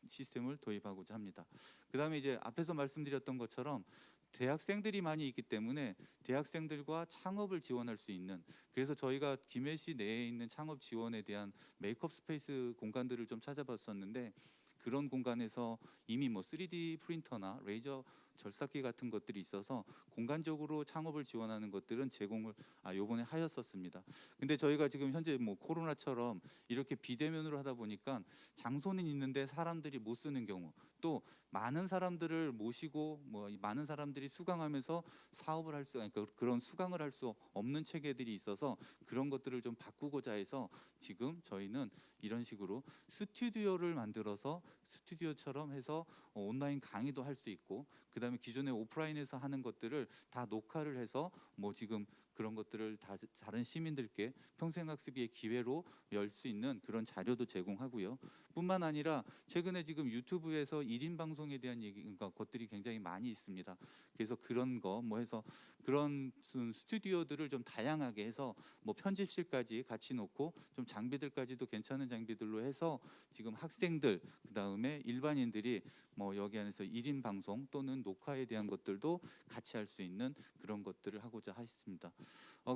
시스템을 도입하고자 합니다. 그다음에 이제 앞에서 말씀드렸던 것처럼 대학생들이 많이 있기 때문에 대학생들과 창업을 지원할 수 있는 그래서 저희가 김해시 내에 있는 창업 지원에 대한 메이크업 스페이스 공간들을 좀 찾아봤었는데 그런 공간에서 이미 뭐 3D 프린터나 레이저 절삭기 같은 것들이 있어서 공간적으로 창업을 지원하는 것들은 제공을 요번에 하였었습니다. 근데 저희가 지금 현재 뭐 코로나처럼 이렇게 비대면으로 하다 보니까 장소는 있는데 사람들이 못 쓰는 경우 또 많은 사람들을 모시고 뭐 많은 사람들이 수강하면서 사업을 할 수 그러니까 그런 수강을 할 수 없는 체계들이 있어서 그런 것들을 좀 바꾸고자 해서 지금 저희는 이런 식으로 스튜디오를 만들어서 스튜디오처럼 해서 온라인 강의도 할 수 있고 그다음에 기존에 오프라인에서 하는 것들을 다 녹화를 해서 뭐 지금 그런 것들을 다른 시민들께 평생학습의 기회로 열 수 있는 그런 자료도 제공하고요. 뿐만 아니라 최근에 지금 유튜브에서 1인 방송에 대한 그러니까 것들이 굉장히 많이 있습니다. 그래서 그런 거 뭐 해서 그런 스튜디오들을 좀 다양하게 해서 뭐 편집실까지 같이 놓고 좀 장비들까지도 괜찮은 장비들로 해서 지금 학생들 그다음에 일반인들이 뭐 여기 안에서 1인 방송 또는 녹화에 대한 것들도 같이 할 수 있는 그런 것들을 하고자 했습니다.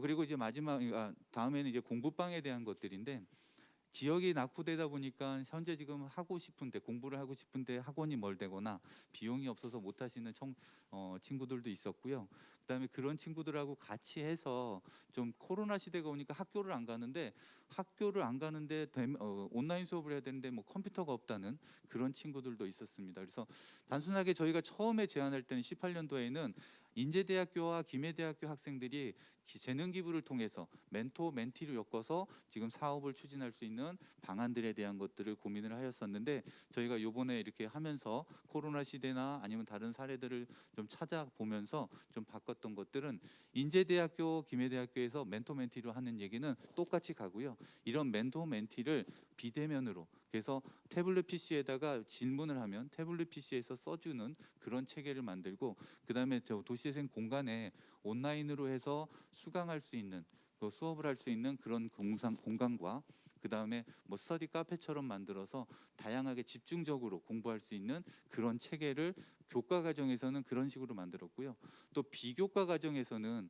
그리고 이제 다음에는 이제 공부방에 대한 것들인데 지역이 낙후되다 보니까 현재 지금 하고 싶은데 공부를 하고 싶은데 학원이 멀되거나 비용이 없어서 못 하시는 친구들도 있었고요. 그다음에 그런 친구들하고 같이 해서 좀 코로나 시대가 오니까 학교를 안 가는데 온라인 수업을 해야 되는데 뭐 컴퓨터가 없다는 그런 친구들도 있었습니다. 그래서 단순하게 저희가 처음에 제안할 때는 18년도에는 인제대학교와 김해대학교 학생들이 재능 기부를 통해서 멘토 멘티를 엮어서 지금 사업을 추진할 수 있는 방안들에 대한 것들을 고민을 하였었는데 저희가 이번에 이렇게 하면서 코로나 시대나 아니면 다른 사례들을 좀 찾아보면서 좀 바꿨던 것들은 인제대학교 김해대학교에서 멘토 멘티로 하는 얘기는 똑같이 가고요. 이런 멘토 멘티를 비대면으로 그래서 태블릿 PC에다가 질문을 하면 태블릿 PC에서 써주는 그런 체계를 만들고 그다음에 도시재생 공간에 온라인으로 해서 수강할 수 있는 수업을 할 수 있는 그런 공간과 그다음에 뭐 스터디 카페처럼 만들어서 다양하게 집중적으로 공부할 수 있는 그런 체계를 교과 과정에서는 그런 식으로 만들었고요. 또 비교과 과정에서는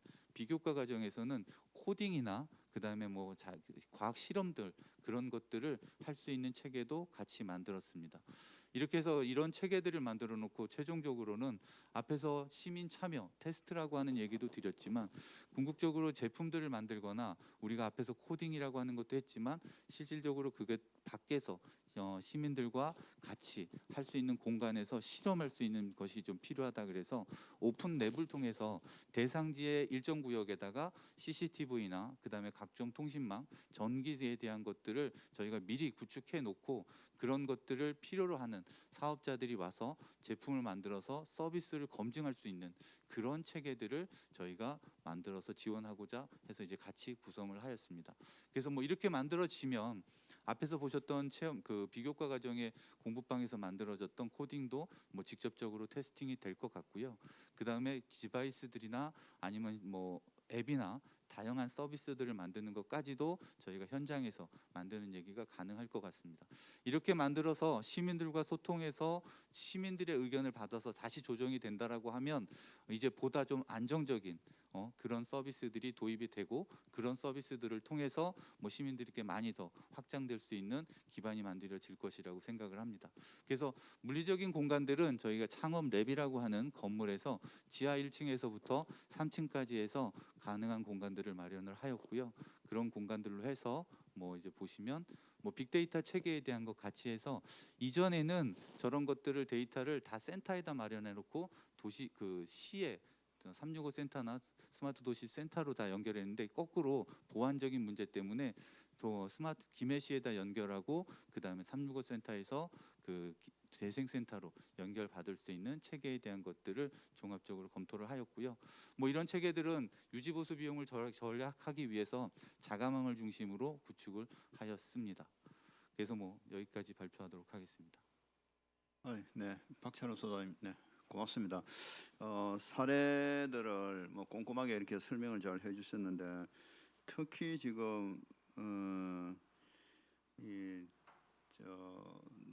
코딩이나 그다음에 뭐 과학 실험들 그런 것들을 할 수 있는 체계도 같이 만들었습니다. 이렇게 해서 이런 체계들을 만들어 놓고 최종적으로는 앞에서 시민 참여 테스트라고 하는 얘기도 드렸지만 궁극적으로 제품들을 만들거나 우리가 앞에서 코딩이라고 하는 것도 했지만 실질적으로 그게 밖에서 시민들과 같이 할 수 있는 공간에서 실험할 수 있는 것이 좀 필요하다. 그래서 오픈 랩을 통해서 대상지의 일정 구역에다가 CCTV나 그다음에 각종 통신망, 전기에 대한 것들을 저희가 미리 구축해 놓고 그런 것들을 필요로 하는 사업자들이 와서 제품을 만들어서 서비스를 검증할 수 있는 그런 체계들을 저희가 만들어서 지원하고자 해서 이제 같이 구성을 하였습니다. 그래서 뭐 이렇게 만들어지면 앞에서 보셨던 체험 그 비교과 과정의 공부방에서 만들어졌던 코딩도 뭐 직접적으로 테스팅이 될 것 같고요. 그 다음에 디바이스들이나 아니면 뭐 앱이나 다양한 서비스들을 만드는 것까지도 저희가 현장에서 만드는 얘기가 가능할 것 같습니다. 이렇게 만들어서 시민들과 소통해서 시민들의 의견을 받아서 다시 조정이 된다라고 하면 이제 보다 좀 안정적인 그런 서비스들이 도입이 되고 그런 서비스들을 통해서 뭐 시민들에게 많이 더 확장될 수 있는 기반이 만들어질 것이라고 생각을 합니다. 그래서 물리적인 공간들은 저희가 창업 랩이라고 하는 건물에서 지하 1층에서부터 3층까지 해서 가능한 공간들을 마련을 하였고요. 그런 공간들로 해서 뭐 이제 보시면 뭐 빅데이터 체계에 대한 것 같이 해서 이전에는 저런 것들을 데이터를 다 센터에다 마련해 놓고 도시 그 시에 365 센터나 스마트 도시 센터로 다 연결했는데 거꾸로 보안적인 문제 때문에 또 스마트 김해시에다 연결하고 그다음에 365 센터에서 그 재생센터로 연결받을 수 있는 체계에 대한 것들을 종합적으로 검토를 하였고요. 뭐 이런 체계들은 유지보수 비용을 절약하기 위해서 자가망을 중심으로 구축을 하였습니다. 그래서 뭐 여기까지 발표하도록 하겠습니다. 네, 박찬호 소장님, 네, 고맙습니다. 사례들을 뭐 꼼꼼하게 이렇게 설명을 잘 해주셨는데 특히 지금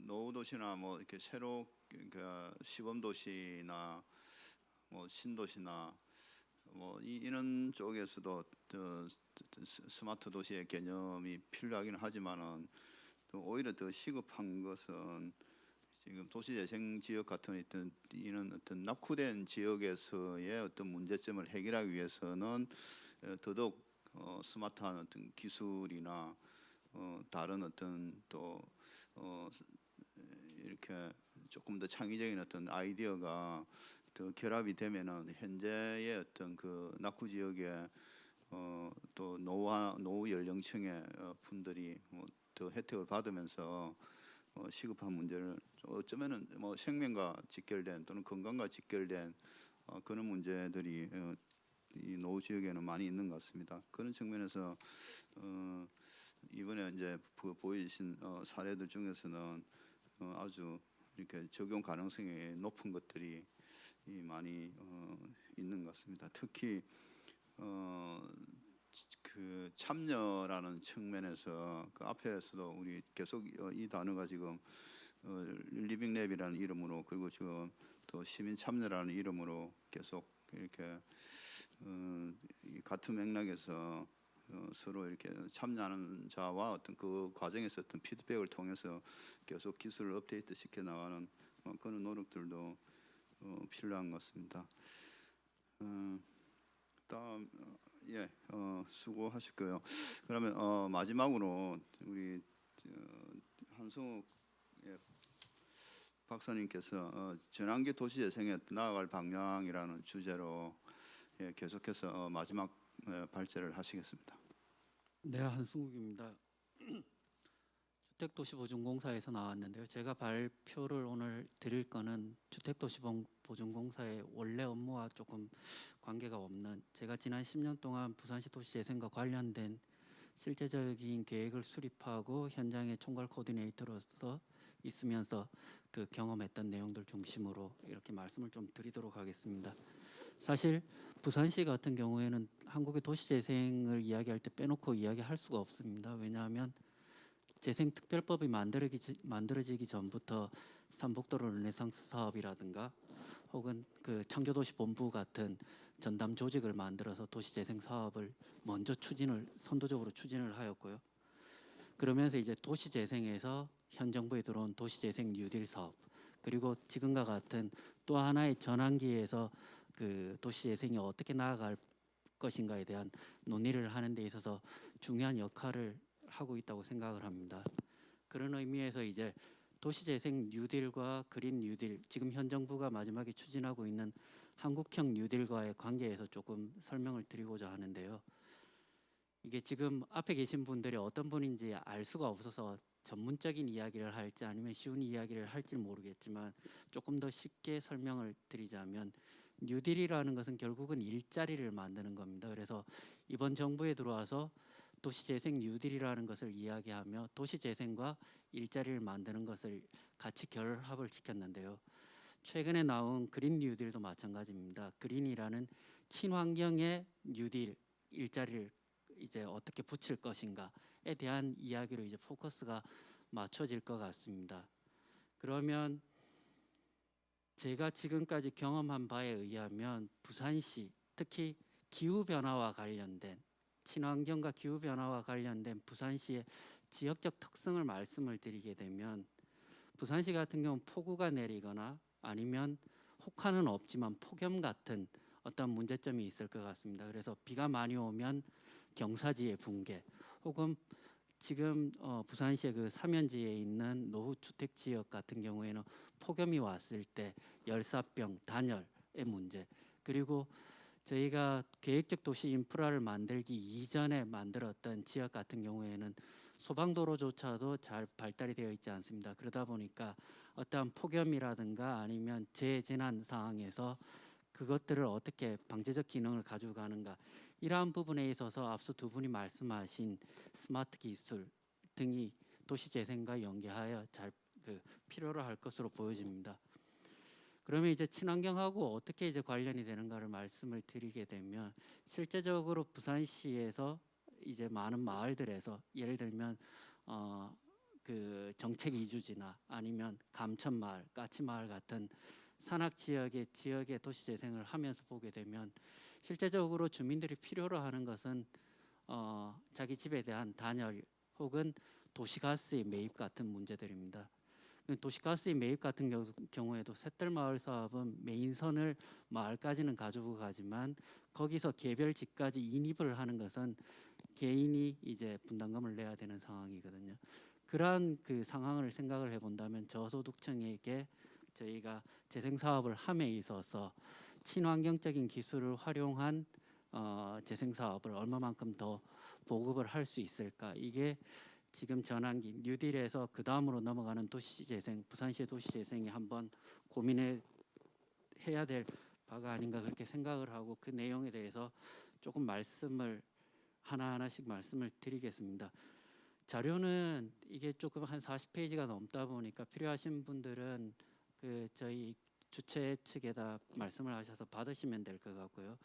노후 도시나 뭐 이렇게 새로 그러니까 시범 도시나 뭐 신도시나 뭐 이런 쪽에서도 스마트 도시의 개념이 필요하기는 하지만은 또 오히려 더 시급한 것은 지금 도시재생 지역 같은 이런 어떤 낙후된 지역에서의 어떤 문제점을 해결하기 위해서는 더더욱 스마트한 어떤 기술이나 다른 어떤 또 이렇게 조금 더 창의적인 어떤 아이디어가 더 결합이 되면은 현재의 어떤 그 낙후 지역의 또 노후 연령층의 분들이 더 혜택을 받으면서 시급한 문제를 어쩌면은 뭐 생명과 직결된 또는 건강과 직결된 그런 문제들이 이 노후 지역에는 많이 있는 것 같습니다. 그런 측면에서 이번에 이제 보여주신 사례들 중에서는 아주 이렇게 적용 가능성이 높은 것들이 많이 있는 것 같습니다. 특히 그 참여라는 측면에서 그 앞에서도 우리 계속 이 단어가 지금 리빙랩이라는 이름으로 그리고 지금 또 시민 참여라는 이름으로 계속 이렇게 이 같은 맥락에서 서로 이렇게 참여하는 자와 어떤 그 과정에서 어떤 피드백을 통해서 계속 기술을 업데이트 시켜 나가는 그런 노력들도 필요한 것 같습니다. 다음 수고하실 거예요. 그러면 마지막으로 우리 한성욱 박사님께서 전환기 도시재생에 나아갈 방향이라는 주제로 계속해서 마지막 발제를 하시겠습니다. 네, 한승욱입니다. 주택도시보증공사에서 나왔는데요. 제가 발표를 오늘 드릴 거는 주택도시보증공사의 원래 업무와 조금 관계가 없는 제가 지난 10년 동안 부산시 도시재생과 관련된 실제적인 계획을 수립하고 현장의 총괄 코디네이터로서 있으면서 그 경험했던 내용들 중심으로 이렇게 말씀을 좀 드리도록 하겠습니다. 사실 부산시 같은 경우에는 한국의 도시재생을 이야기할 때 빼놓고 이야기할 수가 없습니다. 왜냐하면 재생특별법이 만들어지기 전부터 삼복도로 르네상스 사업이라든가 혹은 그 창조도시본부 같은 전담 조직을 만들어서 도시재생 사업을 먼저 선도적으로 추진을 하였고요. 그러면서 이제 도시재생에서 현 정부에 들어온 도시재생 뉴딜 사업, 그리고 지금과 같은 또 하나의 전환기에서 그 도시재생이 어떻게 나아갈 것인가에 대한 논의를 하는 데 있어서 중요한 역할을 하고 있다고 생각을 합니다. 그런 의미에서 이제 도시재생 뉴딜과 그린 뉴딜, 지금 현 정부가 마지막에 추진하고 있는 한국형 뉴딜과의 관계에서 조금 설명을 드리고자 하는데요. 이게 지금 앞에 계신 분들이 어떤 분인지 알 수가 없어서 전문적인 이야기를 할지 아니면 쉬운 이야기를 할지 모르겠지만 조금 더 쉽게 설명을 드리자면, 뉴딜이라는 것은 결국은 일자리를 만드는 겁니다. 그래서 이번 정부에 들어와서 도시재생 뉴딜이라는 것을 이야기하며 도시재생과 일자리를 만드는 것을 같이 결합을 시켰는데요. 최근에 나온 그린 뉴딜도 마찬가지입니다. 그린이라는 친환경의 뉴딜, 일자리를 이제 어떻게 붙일 것인가에 대한 이야기로 이제 포커스가 맞춰질 것 같습니다. 그러면 제가 지금까지 경험한 바에 의하면 부산시, 특히 기후 변화와 관련된, 친환경과 기후 변화와 관련된 부산시의 지역적 특성을 말씀을 드리게 되면, 부산시 같은 경우는 폭우가 내리거나 아니면 혹한은 없지만 폭염 같은 어떤 문제점이 있을 것 같습니다. 그래서 비가 많이 오면 경사지의 붕괴, 혹은 지금 부산시의 그 삼연지에 있는 노후 주택 지역 같은 경우에는 폭염이 왔을 때 열사병, 단열의 문제, 그리고 저희가 계획적 도시 인프라를 만들기 이전에 만들었던 지역 같은 경우에는 소방도로조차도 잘 발달이 되어 있지 않습니다. 그러다 보니까 어떠한 폭염이라든가 아니면 재재난 상황에서 그것들을 어떻게 방제적 기능을 가지고 가는가, 이러한 부분에 있어서 앞서 두 분이 말씀하신 스마트 기술 등이 도시재생과 연계하여 잘 필요로 할 것으로 보여집니다. 그러면 이제 친환경하고 어떻게 이제 관련이 되는가를 말씀을 드리게 되면, 실제적으로 부산시에서 이제 많은 마을들에서 예를 들면 그 정책 이주지나 아니면 감천마을, 까치마을 같은 산악 지역의 도시 재생을 하면서 보게 되면 실제적으로 주민들이 필요로 하는 것은 자기 집에 대한 단열 혹은 도시가스의 매입 같은 문제들입니다. 도시가스의 매입 같은 경우에도 샛들마을 사업은 메인선을 마을까지는 가지고 가지만 거기서 개별 집까지 인입을 하는 것은 개인이 이제 분담금을 내야 되는 상황이거든요. 그러한 그 상황을 생각을 해본다면 저소득층에게 저희가 재생 사업을 함에 있어서 친환경적인 기술을 활용한 재생 사업을 얼마만큼 더 보급을 할 수 있을까, 이게 지금 전환기 뉴딜에서 그 다음으로 넘어가는 도시재생, 부산시의 도시재생이 한번 고민해 해야 될 바가 아닌가 그렇게 생각을 하고, 그 내용에 대해서 조금 말씀을 하나하나씩 말씀을 드리겠습니다. 자료는 이게 조금 한 40페이지가 넘다 보니까 필요하신 분들은 그 저희 주최 측에다 말씀을 하셔서 받으시면 될 것 같고요.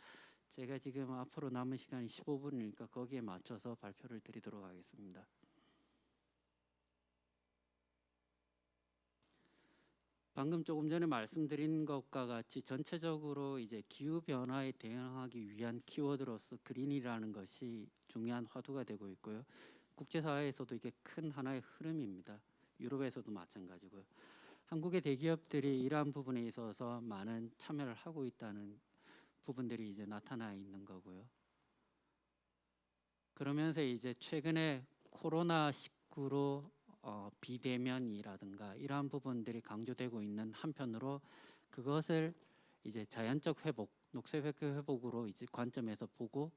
제가 지금 앞으로 남은 시간이 15분이니까 거기에 맞춰서 발표를 드리도록 하겠습니다. 방금 조금 전에 말씀드린 것과 같이 전체적으로 이제 기후 변화에 대응하기 위한 키워드로서 그린이라는 것이 중요한 화두가 되고 있고요. 국제사회에서도 이게 큰 하나의 흐름입니다. 유럽에서도 마찬가지고요. 한국의 대기업들이 이러한 부분에 있어서 많은 참여를 하고 있다는 부분들이 이제 나타나 있는 거고요. 그러면서 이제 최근에 코로나19로 비대면이라든가 이러한 부분들이 강조되고 있는 한편으로 그것을 이제 자연적 회복, 녹색 회복으로 이제 관점에서 보고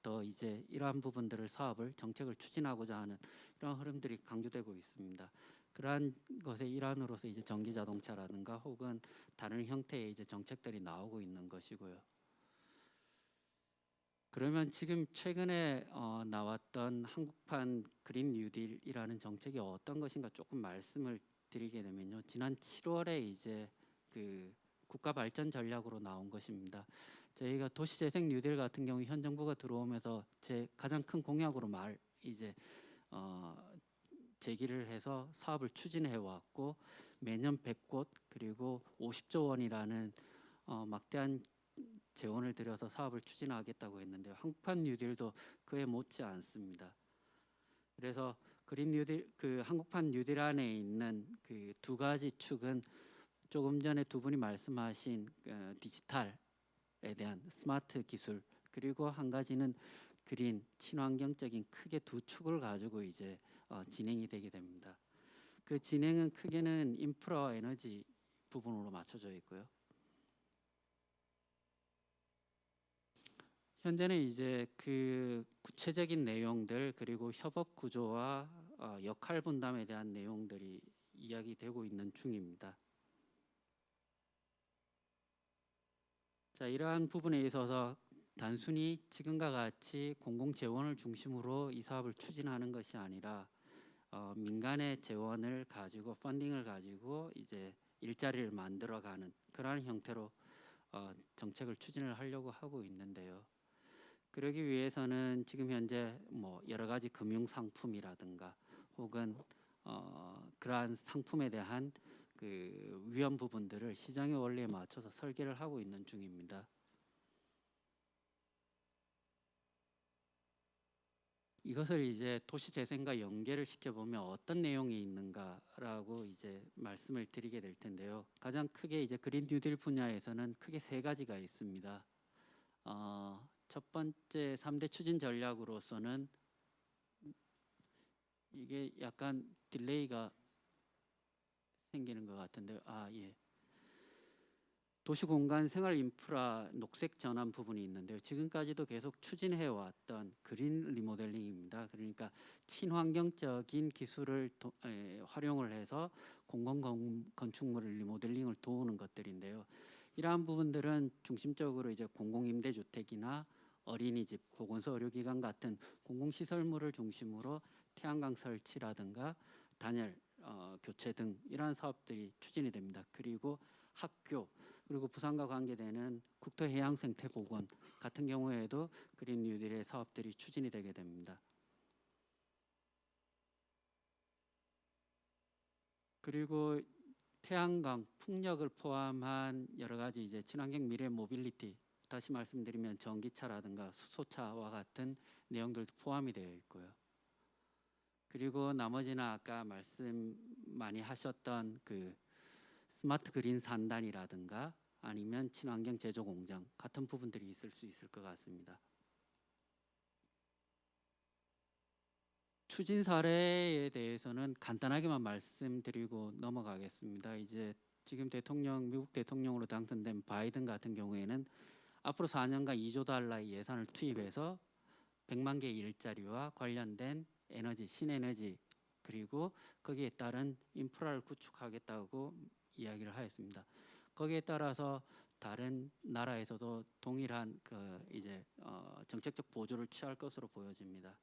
더 이제 이러한 부분들을 사업을 정책을 추진하고자 하는 이런 흐름들이 강조되고 있습니다. 그러한 것의 일환으로서 이제 전기 자동차라든가 혹은 다른 형태의 이제 정책들이 나오고 있는 것이고요. 그러면 지금 최근에 나왔던 한국판 그린 뉴딜이라는 정책이 어떤 것인가 조금 말씀을 드리게 되면요. 지난 7월에 이제 그 국가 발전 전략으로 나온 것입니다. 저희가 도시재생 뉴딜 같은 경우 현 정부가 들어오면서 제 가장 큰 공약으로 이제 제기를 해서 사업을 추진해 왔고, 매년 100곳 그리고 50조 원이라는 막대한 재원을 들여서 사업을 추진하겠다고 했는데요. 한국판 뉴딜도 그에 못지 않습니다. 그래서 그린 뉴딜 그 한국판 뉴딜 안에 있는 그 두 가지 축은 조금 전에 두 분이 말씀하신 디지털에 대한 스마트 기술, 그리고 한 가지는 그린 친환경적인 크게 두 축을 가지고 이제 진행이 되게 됩니다. 그 진행은 크게는 인프라와 에너지 부분으로 맞춰져 있고요. 현재는 이제 그 구체적인 내용들, 그리고 협업 구조와 역할 분담에 대한 내용들이 이야기되고 있는 중입니다. 자, 이러한 부분에 있어서 단순히 지금과 같이 공공 재원을 중심으로 이 사업을 추진하는 것이 아니라 민간의 재원을 가지고 펀딩을 가지고 이제 일자리를 만들어가는 그러한 형태로 정책을 추진을 하려고 하고 있는데요. 그러기 위해서는 지금 현재 뭐 여러 가지 금융 상품이라든가 혹은 그러한 상품에 대한 그 위험 부분들을 시장의 원리에 맞춰서 설계를 하고 있는 중입니다. 이것을 이제 도시재생과 연계를 시켜보면 어떤 내용이 있는가라고 이제 말씀을 드리게 될 텐데요. 가장 크게 이제 그린 뉴딜 분야에서는 크게 세 가지가 있습니다. 첫 번째 3대 추진 전략으로서는 이게 약간 딜레이가 생기는 것 같은데요. 예. 도시공간 생활 인프라 녹색 전환 부분이 있는데요. 지금까지도 계속 추진해 왔던 그린 리모델링입니다. 그러니까 친환경적인 기술을 활용을 해서 공공 건축물을 리모델링을 도우는 것들인데요. 이러한 부분들은 중심적으로 이제 공공임대주택이나 어린이집, 보건소, 의료기관 같은 공공시설물을 중심으로 태양광 설치라든가 단열, 교체 등 이러한 사업들이 추진이 됩니다. 그리고 학교, 그리고 부산과 관계되는 국토해양생태보건 같은 경우에도 그린 뉴딜의 사업들이 추진이 되게 됩니다. 그리고 태양광, 풍력을 포함한 여러 가지 이제 친환경 미래 모빌리티, 다시 말씀드리면 전기차라든가 수소차와 같은 내용들도 포함이 되어 있고요. 그리고 나머지는 아까 말씀 많이 하셨던 그 스마트 그린 산단이라든가 아니면 친환경 제조 공장 같은 부분들이 있을 수 있을 것 같습니다. 추진 사례에 대해서는 간단하게만 말씀드리고 넘어가겠습니다. 이제 지금 미국 대통령으로 당선된 바이든 같은 경우에는 앞으로 4년간 2조 달러의 예산을 투입해서 100만 개의 일자리와 관련된 에너지, 신에너지, 그리고 거기에 따른 인프라를 구축하겠다고 이야기를 하였습니다. 거기에 따라서 다른 나라에서도 동일한 정책적 보조를 취할 것으로 보여집니다.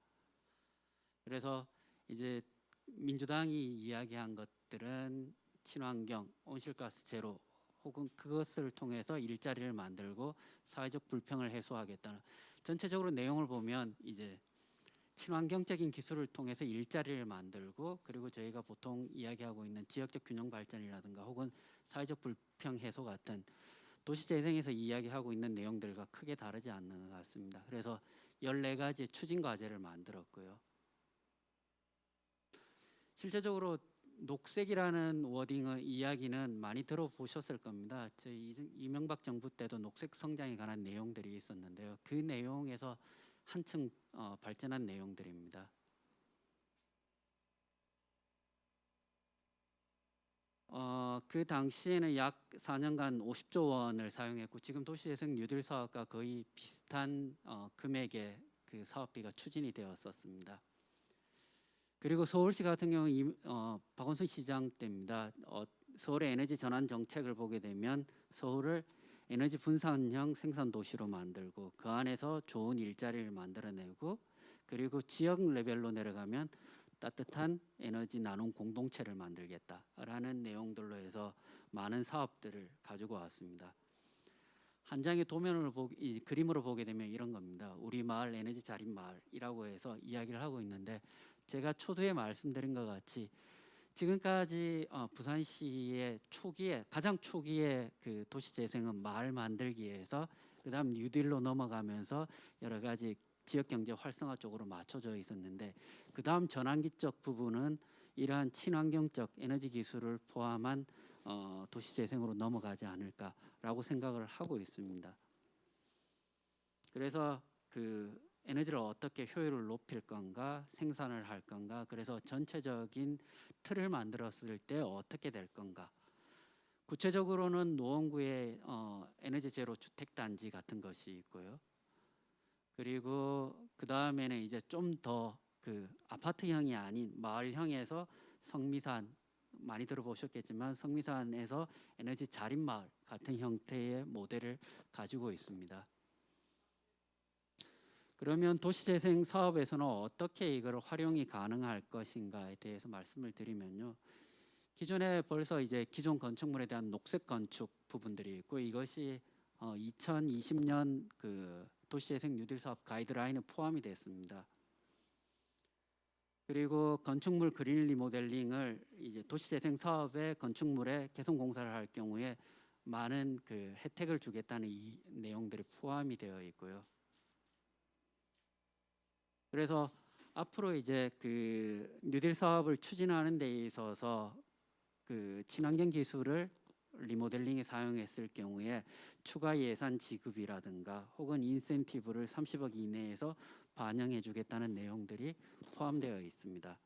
그래서 이제 민주당이 이야기한 것들은 친환경, 온실가스 제로, 혹은 그것을 통해서 일자리를 만들고 사회적 불평을 해소하겠다는, 전체적으로 내용을 보면 이제 친환경적인 기술을 통해서 일자리를 만들고, 그리고 저희가 보통 이야기하고 있는 지역적 균형 발전이라든가 혹은 사회적 불평 해소 같은 도시재생에서 이야기하고 있는 내용들과 크게 다르지 않는 것 같습니다. 그래서 14가지의 추진 과제를 만들었고요. 실제적으로 녹색이라는 워딩의 이야기는 많이 들어보셨을 겁니다. 저희 이명박 정부 때도 녹색 성장에 관한 내용들이 있었는데요. 그 내용에서 한층 발전한 내용들입니다. 그 당시에는 약 4년간 50조 원을 사용했고, 지금 도시재생 뉴딜 사업과 거의 비슷한 금액의 그 사업비가 추진이 되었었습니다. 그리고 서울시 같은 경우 박원순 시장 때입니다. 서울의 에너지 전환 정책을 보게 되면 서울을 에너지 분산형 생산 도시로 만들고 그 안에서 좋은 일자리를 만들어내고, 그리고 지역 레벨로 내려가면 따뜻한 에너지 나눔 공동체를 만들겠다라는 내용들로 해서 많은 사업들을 가지고 왔습니다. 한 장의 그림으로 보게 되면 이런 겁니다. 우리 마을 에너지 자립 마을이라고 해서 이야기를 하고 있는데, 제가 초두에 말씀드린 것 같이 지금까지 부산시의 가장 초기에 그 도시재생은 마을 만들기에서 그다음 뉴딜로 넘어가면서 여러 가지 지역 경제 활성화 쪽으로 맞춰져 있었는데 그다음 전환기 쪽 부분은 이러한 친환경적 에너지 기술을 포함한 도시 재생으로 넘어가지 않을까라고 생각을 하고 있습니다. 그래서 그 에너지를 어떻게 효율을 높일 건가, 생산을 할 건가, 그래서 전체적인 틀을 만들었을 때 어떻게 될 건가. 구체적으로는 노원구의 에너지 제로 주택 단지 같은 것이 있고요. 그리고 그 다음에는 이제 좀 더 그 아파트형이 아닌 마을형에서 성미산 많이 들어보셨겠지만 성미산에서 에너지 자립 마을 같은 형태의 모델을 가지고 있습니다. 그러면 도시재생 사업에서는 어떻게 이걸 활용이 가능할 것인가에 대해서 말씀을 드리면요. 기존에 벌써 이제 기존 건축물에 대한 녹색 건축 부분들이 있고 이것이 2020년 그 도시재생 뉴딜 사업 가이드라인에 포함이 됐습니다. 그리고 건축물 그린 리모델링을 이제 도시재생 사업의 건축물에 개선 공사를 할 경우에 많은 그 혜택을 주겠다는 이 내용들이 포함이 되어 있고요. 그래서 앞으로 이제 그 뉴딜 사업을 추진하는 데 있어서 그 친환경 기술을 리모델링에 사용했을 경우에 추가 예산 지급이라든가 혹은 인센티브를 30억 이내에서 반영해 주겠다는 내용들이 포함되어 있습니다.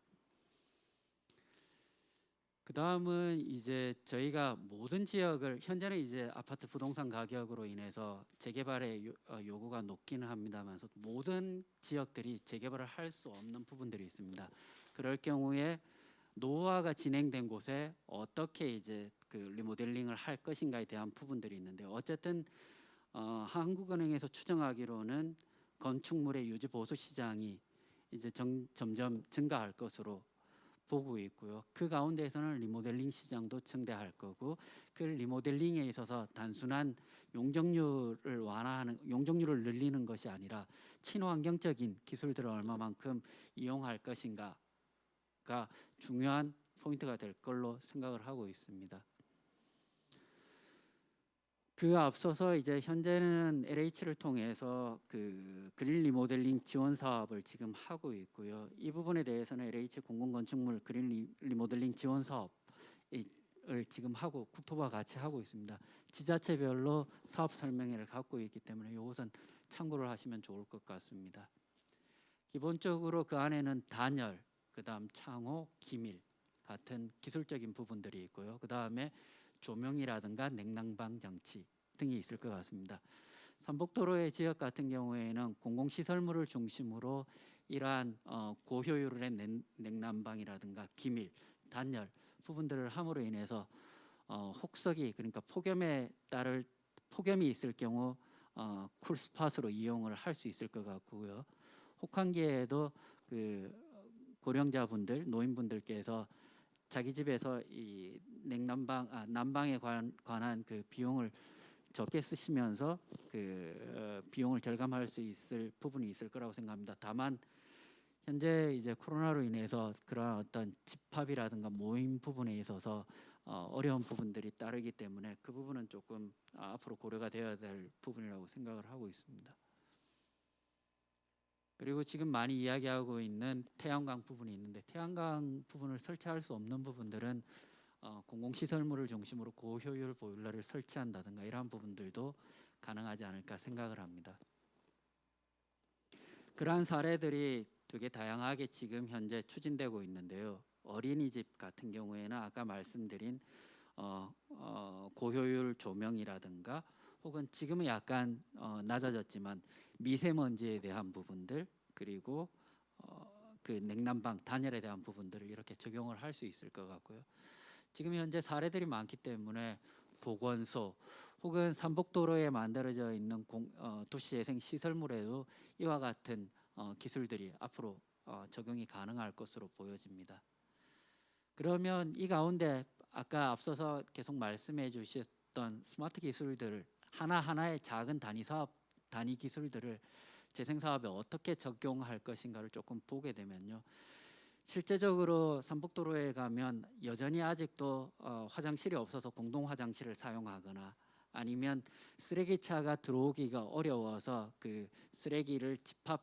그 다음은 이제 저희가 모든 지역을 현재는 이제 아파트 부동산 가격으로 인해서 재개발의 요구가 높기는 합니다만서 모든 지역들이 재개발을 할 수 없는 부분들이 있습니다. 그럴 경우에 노후화가 진행된 곳에 어떻게 이제 그 리모델링을 할 것인가에 대한 부분들이 있는데 어쨌든 한국은행에서 추정하기로는 건축물의 유지 보수 시장이 이제 점점 증가할 것으로 보고 있고요. 그 가운데에서는 리모델링 시장도 증대할 거고 그 리모델링에 있어서 단순한 용적률을 완화하는 용적률을 늘리는 것이 아니라 친환경적인 기술들을 얼마만큼 이용할 것인가가 중요한 포인트가 될 걸로 생각을 하고 있습니다. 그 앞서서 이제 현재는 LH를 통해서 그 그린 리모델링 지원 사업을 지금 하고 있고요. 이 부분에 대해서는 LH 공공건축물 그린 리모델링 지원 사업을 지금 하고 국토부와 같이 하고 있습니다. 지자체별로 사업 설명회를 갖고 있기 때문에 이것은 참고를 하시면 좋을 것 같습니다. 기본적으로 그 안에는 단열, 그다음 창호, 기밀 같은 기술적인 부분들이 있고요. 그 다음에 조명이라든가 냉난방 장치 등이 있을 것 같습니다. 삼복도로의 지역 같은 경우에는 공공시설물을 중심으로 이러한 고효율의 냉난방이라든가 기밀, 단열 부분들을 함으로 인해서 혹석이 그러니까 폭염이 있을 경우 쿨스팟으로 이용을 할 수 있을 것 같고요. 혹한기에도 그 고령자분들, 노인분들께서 자기 집에서 이 난방에 관한 그 비용을 적게 쓰시면서 그 비용을 절감할 수 있을 부분이 있을 거라고 생각합니다. 다만 현재 이제 코로나로 인해서 그러한 어떤 집합이라든가 모임 부분에 있어서 어려운 부분들이 따르기 때문에 그 부분은 조금 앞으로 고려가 되어야 될 부분이라고 생각을 하고 있습니다. 그리고 지금 많이 이야기하고 있는 태양광 부분이 있는데 태양광 부분을 설치할 수 없는 부분들은 공공시설물을 중심으로 고효율 보일러를 설치한다든가 이러한 부분들도 가능하지 않을까 생각을 합니다. 그러한 사례들이 되게 다양하게 지금 현재 추진되고 있는데요. 어린이집 같은 경우에는 아까 말씀드린 고효율 조명이라든가 혹은 지금은 약간 낮아졌지만 미세먼지에 대한 부분들 그리고 그 냉난방 단열에 대한 부분들을 이렇게 적용을 할 수 있을 것 같고요. 지금 현재 사례들이 많기 때문에 보건소 혹은 삼복도로에 만들어져 있는 도시재생 시설물에도 이와 같은 기술들이 앞으로 적용이 가능할 것으로 보여집니다. 그러면 이 가운데 아까 앞서서 계속 말씀해 주셨던 스마트 기술들을 하나하나의 작은 단위 기술들을 재생사업에 어떻게 적용할 것인가를 조금 보게 되면요. 실제적으로 삼복도로에 가면 여전히 아직도 화장실이 없어서 공동 화장실을 사용하거나 아니면 쓰레기차가 들어오기가 어려워서 그 쓰레기를 집합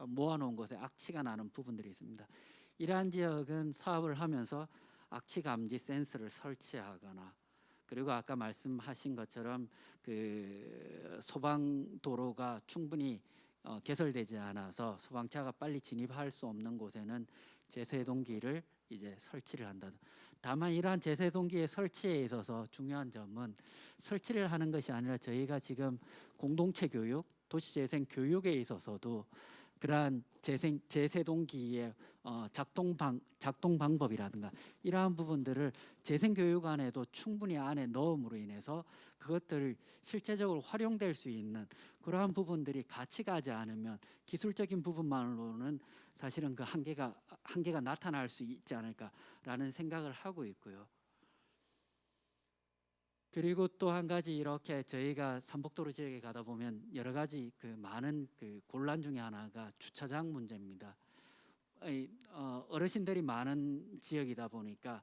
모아놓은 곳에 악취가 나는 부분들이 있습니다. 이러한 지역은 사업을 하면서 악취 감지 센서를 설치하거나 그리고 아까 말씀하신 것처럼 그 소방 도로가 충분히 개설되지 않아서 소방차가 빨리 진입할 수 없는 곳에는 제세동기를 이제 설치를 한다. 다만 이러한 제세동기의 설치에 있어서 중요한 점은 설치를 하는 것이 아니라 저희가 지금 공동체 교육, 도시재생 교육에 있어서도 그러한 제세동기의 작동 방법이라든가 이러한 부분들을 재생교육안에도 충분히 안에 넣음으로 인해서 그것들을 실제적으로 활용될 수 있는 그러한 부분들이 같이 가지 않으면 기술적인 부분만으로는 사실은 그 한계가 나타날 수 있지 않을까라는 생각을 하고 있고요. 그리고 또 한 가지 이렇게 저희가 삼복도로 지역에 가다 보면 여러 가지 그 많은 그 곤란 중에 하나가 주차장 문제입니다. 어르신들이 많은 지역이다 보니까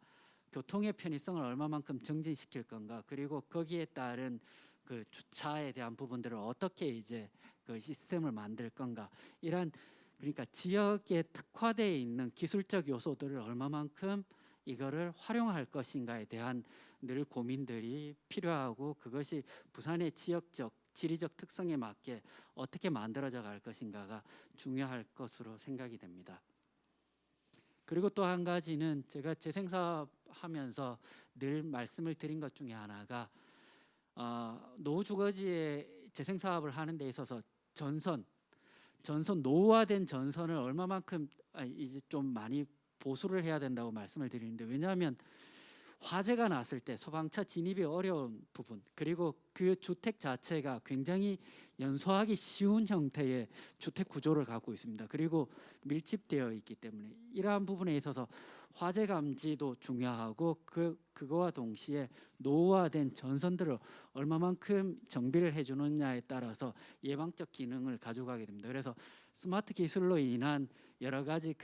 교통의 편의성을 얼마만큼 증진시킬 건가 그리고 거기에 따른 그 주차에 대한 부분들을 어떻게 이제 그 시스템을 만들 건가 이런 그러니까 지역에 특화되어 있는 기술적 요소들을 얼마만큼 이거를 활용할 것인가에 대한 늘 고민들이 필요하고 그것이 부산의 지역적 지리적 특성에 맞게 어떻게 만들어져 갈 것인가가 중요할 것으로 생각이 됩니다. 그리고 또 한 가지는 제가 재생사업 하면서 늘 말씀을 드린 것 중에 하나가 노후주거지에 재생사업을 하는 데 있어서 전선 노후화된 전선을 얼마만큼 이제 좀 많이 보수를 해야 된다고 말씀을 드리는데 왜냐하면 화재가 났을 때 소방차 진입이 어려운 부분 그리고 그 주택 자체가 굉장히 연소하기 쉬운 형태의 주택 구조를 갖고 있습니다. 그리고 밀집되어 있기 때문에 이러한 부분에 있어서 화재 감지도 중요하고 그거와 동시에 노후화된 전선들을 얼마만큼 정비를 해주느냐에 따라서 예방적 기능을 가져가게 됩니다. 그래서 스마트 기술로 인한 여러 가지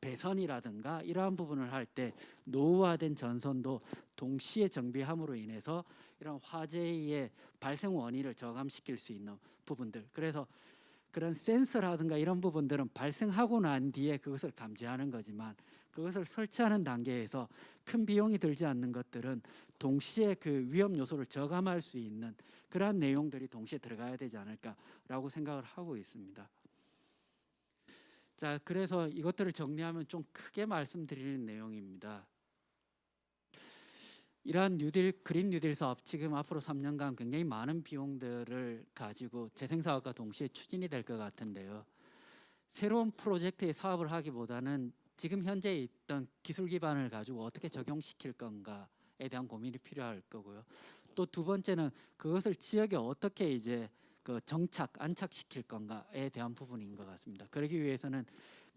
배선이라든가 이러한 부분을 할 때 노후화된 전선도 동시에 정비함으로 인해서 이런 화재의 발생 원인을 저감시킬 수 있는 부분들 그래서 그런 센서라든가 이런 부분들은 발생하고 난 뒤에 그것을 감지하는 거지만 그것을 설치하는 단계에서 큰 비용이 들지 않는 것들은 동시에 그 위험 요소를 저감할 수 있는 그러한 내용들이 동시에 들어가야 되지 않을까라고 생각을 하고 있습니다. 자, 그래서 이것들을 정리하면 좀 크게 말씀드리는 내용입니다. 이러한 그린 뉴딜 사업 지금 앞으로 3년간 굉장히 많은 비용들을 가지고 재생사업과 동시에 추진이 될 것 같은데요. 새로운 프로젝트의 사업을 하기보다는 지금 현재 있던 기술 기반을 가지고 어떻게 적용시킬 건가에 대한 고민이 필요할 거고요. 또 두 번째는 그것을 지역에 어떻게 이제 안착시킬 건가에 대한 부분인 것 같습니다. 그러기 위해서는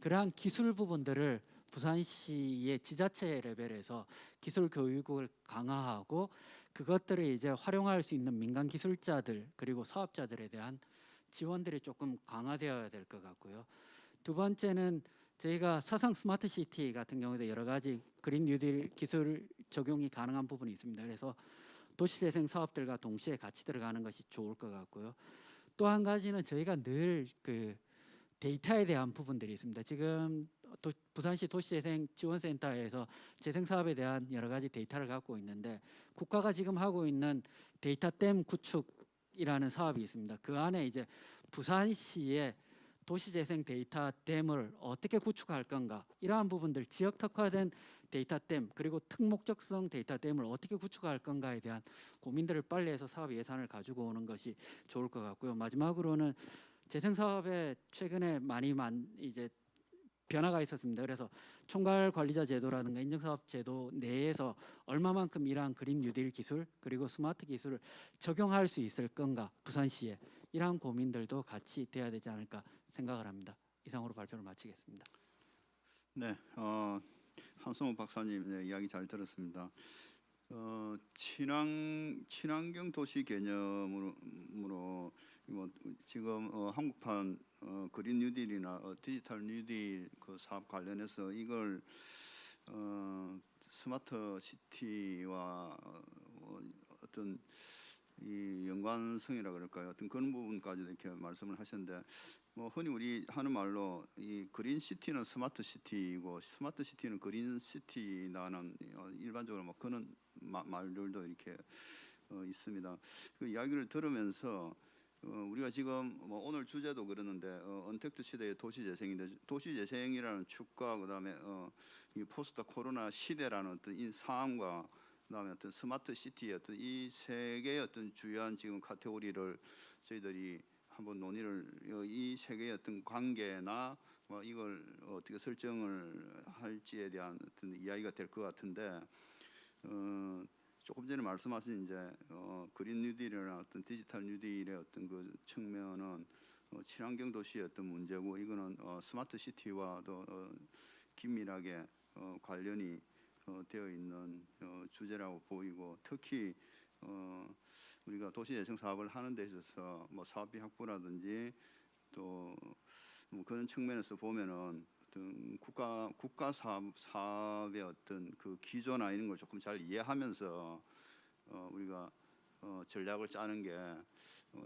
그러한 기술 부분들을 부산시의 지자체 레벨에서 기술 교육을 강화하고 그것들을 이제 활용할 수 있는 민간 기술자들 그리고 사업자들에 대한 지원들이 조금 강화되어야 될 것 같고요. 두 번째는 저희가 사상 스마트 시티 같은 경우도 여러 가지 그린 뉴딜 기술 적용이 가능한 부분이 있습니다. 그래서 도시재생 사업들과 동시에 같이 들어가는 것이 좋을 것 같고요. 또 한 가지는 저희가 늘 데이터에 대한 부분들이 있습니다. 지금 부산시 도시재생 지원센터에서 재생 사업에 대한 여러 가지 데이터를 갖고 있는데 국가가 지금 하고 있는 데이터댐 구축이라는 사업이 있습니다. 그 안에 이제 부산시의 도시재생 데이터댐을 어떻게 구축할 건가 이러한 부분들 지역 특화된 데이터댐 그리고 특목적성 데이터댐을 어떻게 구축할 건가에 대한 고민들을 빨리 해서 사업 예산을 가지고 오는 것이 좋을 것 같고요. 마지막으로는 재생 사업에 최근에 많이 이제 변화가 있었습니다. 그래서 총괄 관리자 제도라든가 인증사업 제도 내에서 얼마만큼 이러한 그린 뉴딜 기술 그리고 스마트 기술을 적용할 수 있을 건가 부산시에 이러한 고민들도 같이 돼야 되지 않을까 생각을 합니다. 이상으로 발표를 마치겠습니다. 네, 한성호 박사님 이야기 잘 들었습니다. 친환경 도시 개념으로 지금 한국판 그린 뉴딜이나 디지털 뉴딜 그 사업 관련해서 이걸 스마트 시티와 어떤 이 연관성이라 그럴까요? 어떤 그런 부분까지 이렇게 말씀을 하셨는데 뭐 흔히 우리 하는 말로 이 그린 시티는 스마트 시티이고 스마트 시티는 그린 시티라는 일반적으로 뭐 그런 말들도 이렇게 있습니다. 그 이야기를 들으면서 우리가 지금 뭐 오늘 주제도 그러는데 언택트 시대의 도시 재생인데 도시 재생이라는 축과 그다음에 이 포스트 코로나 시대라는 어떤 이 상황과 그다음에 어떤 스마트 시티의 어떤 이 세 개의 어떤 주요한 지금 카테고리를 저희들이 한번 논의를 이 세 개의 어떤 관계나 뭐 이걸 어떻게 설정을 할지에 대한 어떤 이야기가 될 것 같은데 조금 전에 말씀하신 이제 그린 뉴딜이나 어떤 디지털 뉴딜의 어떤 그 측면은 친환경 도시의 어떤 문제고 이거는 스마트 시티와도 긴밀하게 관련이 되어 있는 주제라고 보이고 특히 우리가 도시재생 사업을 하는 데 있어서 뭐 사업비 확보라든지 또 뭐 그런 측면에서 보면은 어떤 국가 사업의 어떤 그 기조나 이런 걸 조금 잘 이해하면서 우리가 전략을 짜는 게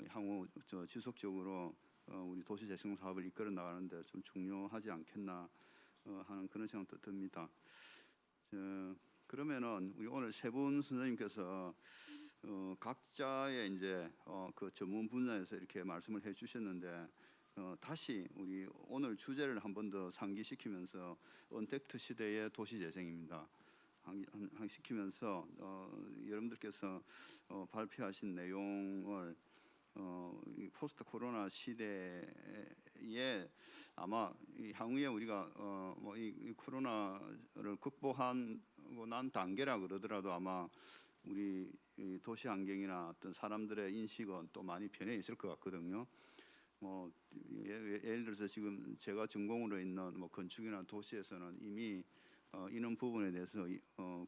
향후 지속적으로 우리 도시재생 사업을 이끌어 나가는데 좀 중요하지 않겠나 하는 그런 생각도 듭니다. 그러면은 우리 오늘 세 분 선생님께서 각자의 이제 그 전문 분야에서 이렇게 말씀을 해주셨는데 다시 우리 오늘 주제를 한 번 더 상기시키면서 언택트 시대의 도시 재생입니다. 시키면서 여러분들께서 발표하신 내용을 이 포스트 코로나 시대에 아마 이 향후에 우리가 뭐 이 코로나를 극복하고 난 단계라 그러더라도 아마 우리 이 도시 환경이나 어떤 사람들의 인식은 또 많이 변해 있을 것 같거든요. 뭐 예를 들어서 지금 제가 전공으로 있는 뭐 건축이나 도시에서는 이미 이런 부분에 대해서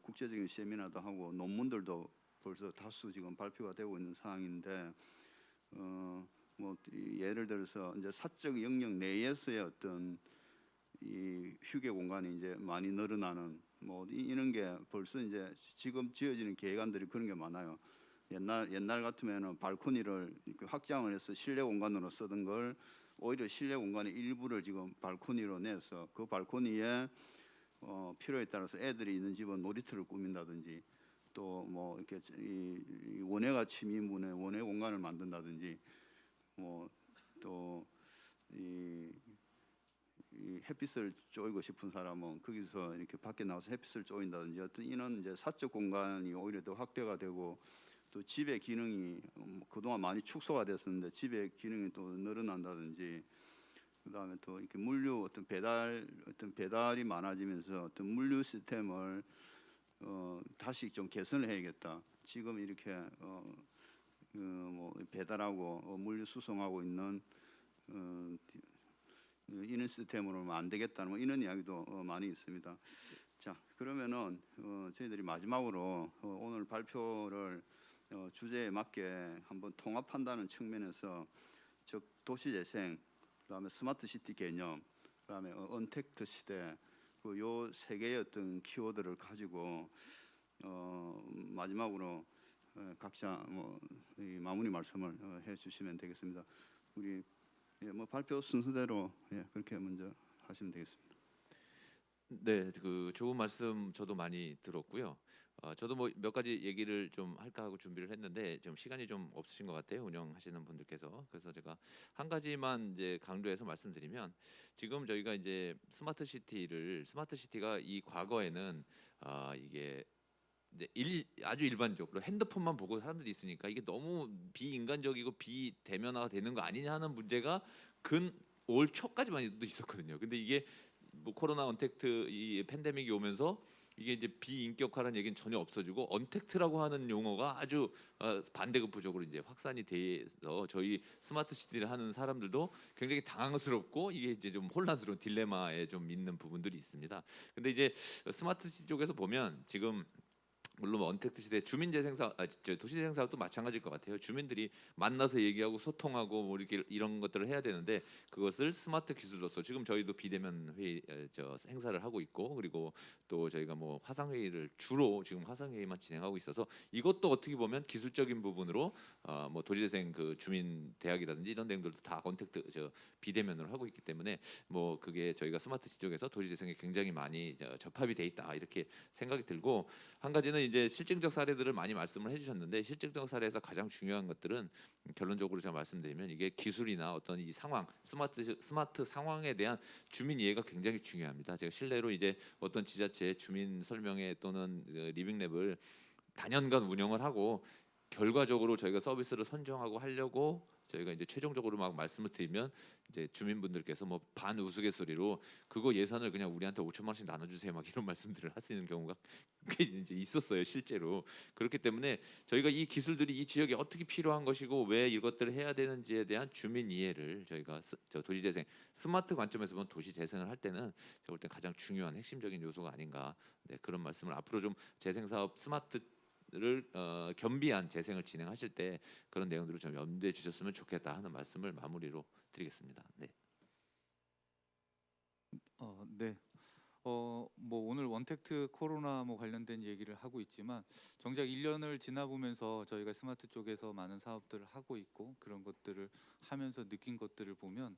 국제적인 세미나도 하고 논문들도 벌써 다수 지금 발표가 되고 있는 상황인데 뭐 예를 들어서 이제 사적 영역 내에서의 어떤 이 휴게 공간이 이제 많이 늘어나는 뭐 이런 게 벌써 이제 지금 지어지는 계획안들이 그런 게 많아요. 옛날 같으면은 발코니를 이렇게 확장을 해서 실내 공간으로 쓰던 걸 오히려 실내 공간의 일부를 지금 발코니로 내서 그 발코니에 필요에 따라서 애들이 있는 집은 놀이터를 꾸민다든지 또 뭐 이렇게 이 원예가 침입문에 원예 공간을 만든다든지 뭐 또 이 햇빛을 쬐고 싶은 사람은 거기서 이렇게 밖에 나와서 햇빛을 쬐인다든지 어떤 이런 이제 사적 공간이 오히려 더 확대가 되고 또 집의 기능이 그동안 많이 축소가 됐었는데 집의 기능이 또 늘어난다든지 그다음에 또 이렇게 물류 어떤 배달이 많아지면서 어떤 물류 시스템을 다시 좀 개선을 해야겠다. 지금 이렇게 뭐 배달하고 물류 수송하고 있는 이런 시스템으로는 안 되겠다는 뭐 이런 이야기도 많이 있습니다. 자, 그러면은 저희들이 마지막으로 오늘 발표를 주제에 맞게 한번 통합한다는 측면에서 즉 도시재생, 그다음에 스마트 시티 개념, 그다음에 언택트 시대 요 세 개의 어떤 키워드를 가지고 마지막으로 각자 뭐 마무리 말씀을 해주시면 되겠습니다. 우리 뭐 발표 순서대로 그렇게 먼저 하시면 되겠습니다. 네, 그 좋은 말씀 저도 많이 들었고요. 저도 뭐 몇 가지 얘기를 좀 할까 하고 준비를 했는데 좀 시간이 좀 없으신 것 같아요, 운영하시는 분들께서. 그래서 제가 한 가지만 이제 강조해서 말씀드리면 지금 저희가 이제 스마트 시티가 이 과거에는 이게 이제 아주 일반적으로 핸드폰만 보고 사람들이 있으니까 이게 너무 비인간적이고 비대면화가 되는 거 아니냐 하는 문제가 근 올 초까지만 해도 있었거든요. 근데 이게 뭐 코로나 언택트 이 팬데믹이 오면서 이게 이제 비인격화라는 얘기는 전혀 없어지고 언택트라고 하는 용어가 아주 반대급부적으로 이제 확산이 돼서 저희 스마트 시티를 하는 사람들도 굉장히 당황스럽고 이게 이제 좀 혼란스러운 딜레마에 좀 있는 부분들이 있습니다. 근데 이제 스마트 시티 쪽에서 보면 지금 물론 뭐 언택트 시대 주민재생사, 도시재생사업도 마찬가지일 것 같아요. 주민들이 만나서 얘기하고 소통하고 뭐 이렇게 이런 것들을 해야 되는데 그것을 스마트 기술로서 지금 저희도 비대면 회의 행사를 하고 있고 그리고 또 저희가 뭐 화상 회의를 주로 지금 화상 회의만 진행하고 있어서 이것도 어떻게 보면 기술적인 부분으로 뭐 도시재생 그 주민 대학이라든지 이런 데들도 다 비대면으로 하고 있기 때문에 뭐 그게 저희가 스마트 쪽에서 도시재생에 굉장히 많이 접합이 돼 있다 이렇게 생각이 들고 한 가지는 이제 실증적 사례들을 많이 말씀을 해주셨는데 실증적 사례에서 가장 중요한 것들은 결론적으로 제가 말씀드리면 이게 기술이나 어떤 이 상황 스마트 상황에 대한 주민 이해가 굉장히 중요합니다. 제가 실례로 이제 어떤 지자체 주민 설명회 또는 리빙랩을 단연간 운영을 하고 결과적으로 저희가 서비스를 선정하고 하려고 저희가 이제 최종적으로 막 말씀을 드리면 이제 주민분들께서 뭐 반 우스갯소리로 그거 예산을 그냥 우리한테 5천만 원씩 나눠주세요 막 이런 말씀들을 하시는 경우가 꽤 이제 있었어요 실제로. 그렇기 때문에 저희가 이 기술들이 이 지역에 어떻게 필요한 것이고 왜 이것들을 해야 되는지에 대한 주민 이해를 저희가 도시재생 스마트 관점에서 보면 도시재생을 할 때는 제가 볼 때 가장 중요한 핵심적인 요소가 아닌가 그런 말씀을 앞으로 좀 재생사업 스마트를 겸비한 재생을 진행하실 때 그런 내용들을 좀 염두에 주셨으면 좋겠다 하는 말씀을 마무리로 드리겠습니다. 네. 네. 뭐 오늘 원택트 코로나 뭐 관련된 얘기를 하고 있지만 정작 1년을 지나보면서 저희가 스마트 쪽에서 많은 사업들을 하고 있고 그런 것들을 하면서 느낀 것들을 보면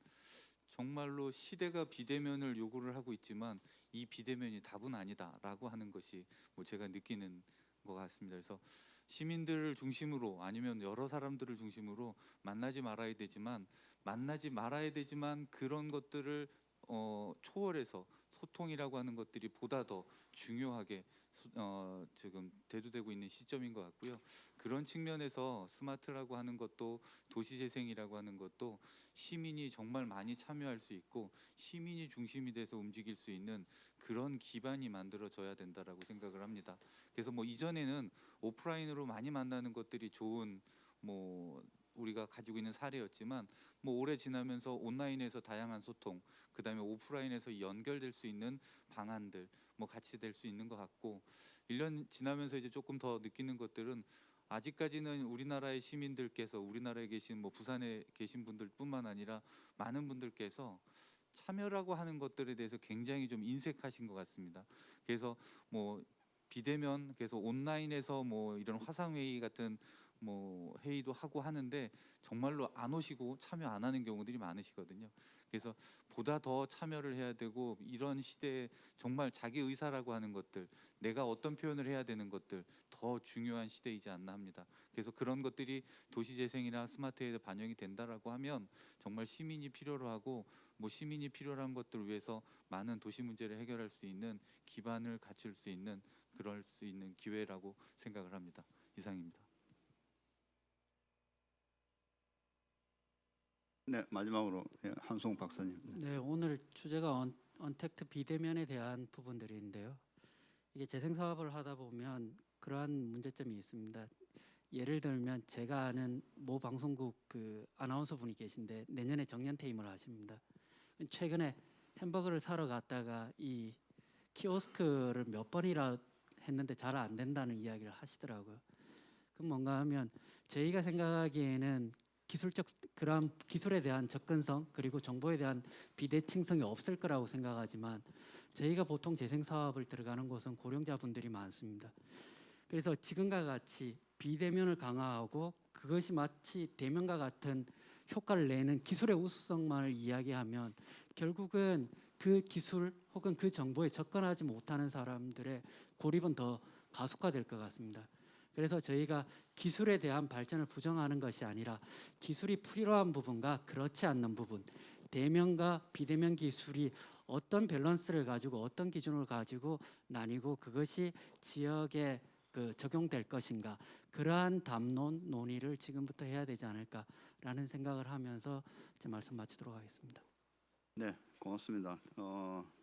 정말로 시대가 비대면을 요구를 하고 있지만 이 비대면이 답은 아니다라고 하는 것이 뭐 제가 느끼는 것 같습니다. 그래서 시민들을 중심으로 아니면 여러 사람들을 중심으로 만나지 말아야 되지만 그런 것들을 초월해서 소통이라고 하는 것들이 보다 더 중요하게 지금 대두되고 있는 시점인 것 같고요. 그런 측면에서 스마트라고 하는 것도 도시재생이라고 하는 것도 시민이 정말 많이 참여할 수 있고 시민이 중심이 돼서 움직일 수 있는 그런 기반이 만들어져야 된다라고 생각을 합니다. 그래서 뭐 이전에는 오프라인으로 많이 만나는 것들이 좋은 뭐 우리가 가지고 있는 사례였지만 뭐 오래 지나면서 온라인에서 다양한 소통, 그다음에 오프라인에서 연결될 수 있는 방안들 뭐 같이 될 수 있는 것 같고 1년 지나면서 이제 조금 더 느끼는 것들은 아직까지는 우리나라의 시민들께서 우리나라에 계신 뭐 부산에 계신 분들뿐만 아니라 많은 분들께서 참여라고 하는 것들에 대해서 굉장히 좀 인색하신 것 같습니다. 그래서 뭐 비대면 그래서 온라인에서 뭐 이런 화상회의 같은 뭐 회의도 하고 하는데 정말로 안 오시고 참여 안 하는 경우들이 많으시거든요. 그래서 보다 더 참여를 해야 되고 이런 시대에 정말 자기 의사라고 하는 것들, 내가 어떤 표현을 해야 되는 것들 더 중요한 시대이지 않나 합니다. 그래서 그런 것들이 도시재생이나 스마트에 반영이 된다라고 하면 정말 시민이 필요로 하고 뭐 시민이 필요한 것들을 위해서 많은 도시 문제를 해결할 수 있는 기반을 갖출 수 있는 그럴 수 있는 기회라고 생각을 합니다. 이상입니다. 네, 마지막으로 한송 박사님. 네, 오늘 주제가 언택트 비대면에 대한 부분들인데요. 이게 재생 사업을 하다 보면 그러한 문제점이 있습니다. 예를 들면 제가 아는 모 방송국 그 아나운서 분이 계신데 내년에 정년 퇴임을 하십니다. 최근에 햄버거를 사러 갔다가 이 키오스크를 몇 번이나 했는데 잘 안 된다는 이야기를 하시더라고요. 그럼 뭔가 하면 저희가 생각하기에는 기술적 그런 기술에 대한 접근성 그리고 정보에 대한 비대칭성이 없을 거라고 생각하지만 저희가 보통 재생 사업을 들어가는 곳은 고령자분들이 많습니다. 그래서 지금과 같이 비대면을 강화하고 그것이 마치 대면과 같은 효과를 내는 기술의 우수성만을 이야기하면 결국은 그 기술 혹은 그 정보에 접근하지 못하는 사람들의 고립은 더 가속화될 것 같습니다. 그래서 저희가 기술에 대한 발전을 부정하는 것이 아니라 기술이 필요한 부분과 그렇지 않는 부분, 대면과 비대면 기술이 어떤 밸런스를 가지고 어떤 기준을 가지고 나뉘고 그것이 지역에 적용될 것인가, 그러한 담론 논의를 지금부터 해야 되지 않을까라는 생각을 하면서 제 말씀 마치도록 하겠습니다. 네, 고맙습니다.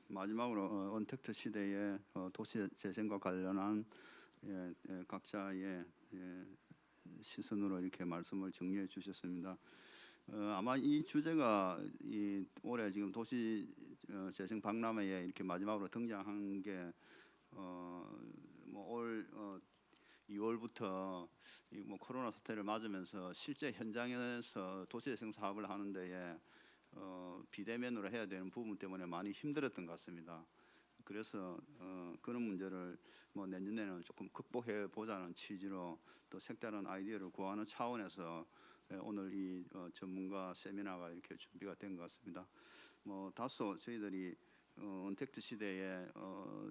마지막으로 언택트 시대의 도시 재생과 관련한 각자의 시선으로 이렇게 말씀을 정리해 주셨습니다. 아마 이 주제가 이 올해 지금 도시 재생 박람회에 이렇게 마지막으로 등장한 게 뭐 올 2월부터 이 뭐 코로나 사태를 맞으면서 실제 현장에서 도시재생 사업을 하는 데에 비대면으로 해야 되는 부분 때문에 많이 힘들었던 것 같습니다. 그래서 그런 문제를 뭐 내년에는 조금 극복해 보자는 취지로 또 색다른 아이디어를 구하는 차원에서 오늘 이 전문가 세미나가 이렇게 준비가 된 것 같습니다. 뭐 다소 저희들이 언택트 시대에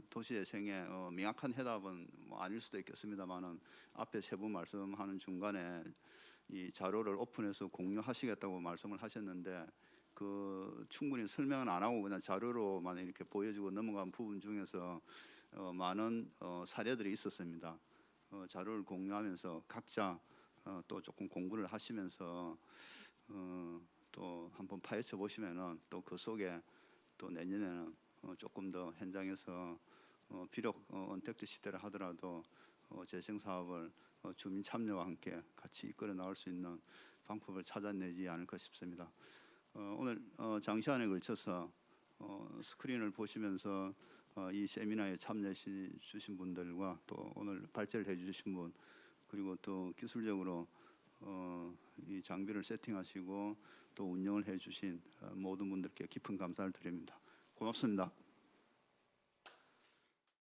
도시재생에 명확한 해답은 뭐 아닐 수도 있겠습니다만은 앞에 세 분 말씀하는 중간에 이 자료를 오픈해서 공유하시겠다고 말씀을 하셨는데 그 충분히 설명은 안 하고 그냥 자료로만 이렇게 보여주고 넘어간 부분 중에서 많은 사례들이 있었습니다. 자료를 공유하면서 각자 또 조금 공부를 하시면서 또 한번 파헤쳐 보시면은 또 그 속에 또 내년에는 조금 더 현장에서 비록 언택트 시대를 하더라도 재생 사업을 주민 참여와 함께 같이 이끌어 나갈 수 있는 방법을 찾아내지 않을까 싶습니다. 오늘 장시간에 걸쳐서 스크린을 보시면서 이 세미나에 참여해 주신 분들과 또 오늘 발제를 해주신 분 그리고 또 기술적으로 이 장비를 세팅하시고 또 운영을 해주신 모든 분들께 깊은 감사를 드립니다. 고맙습니다.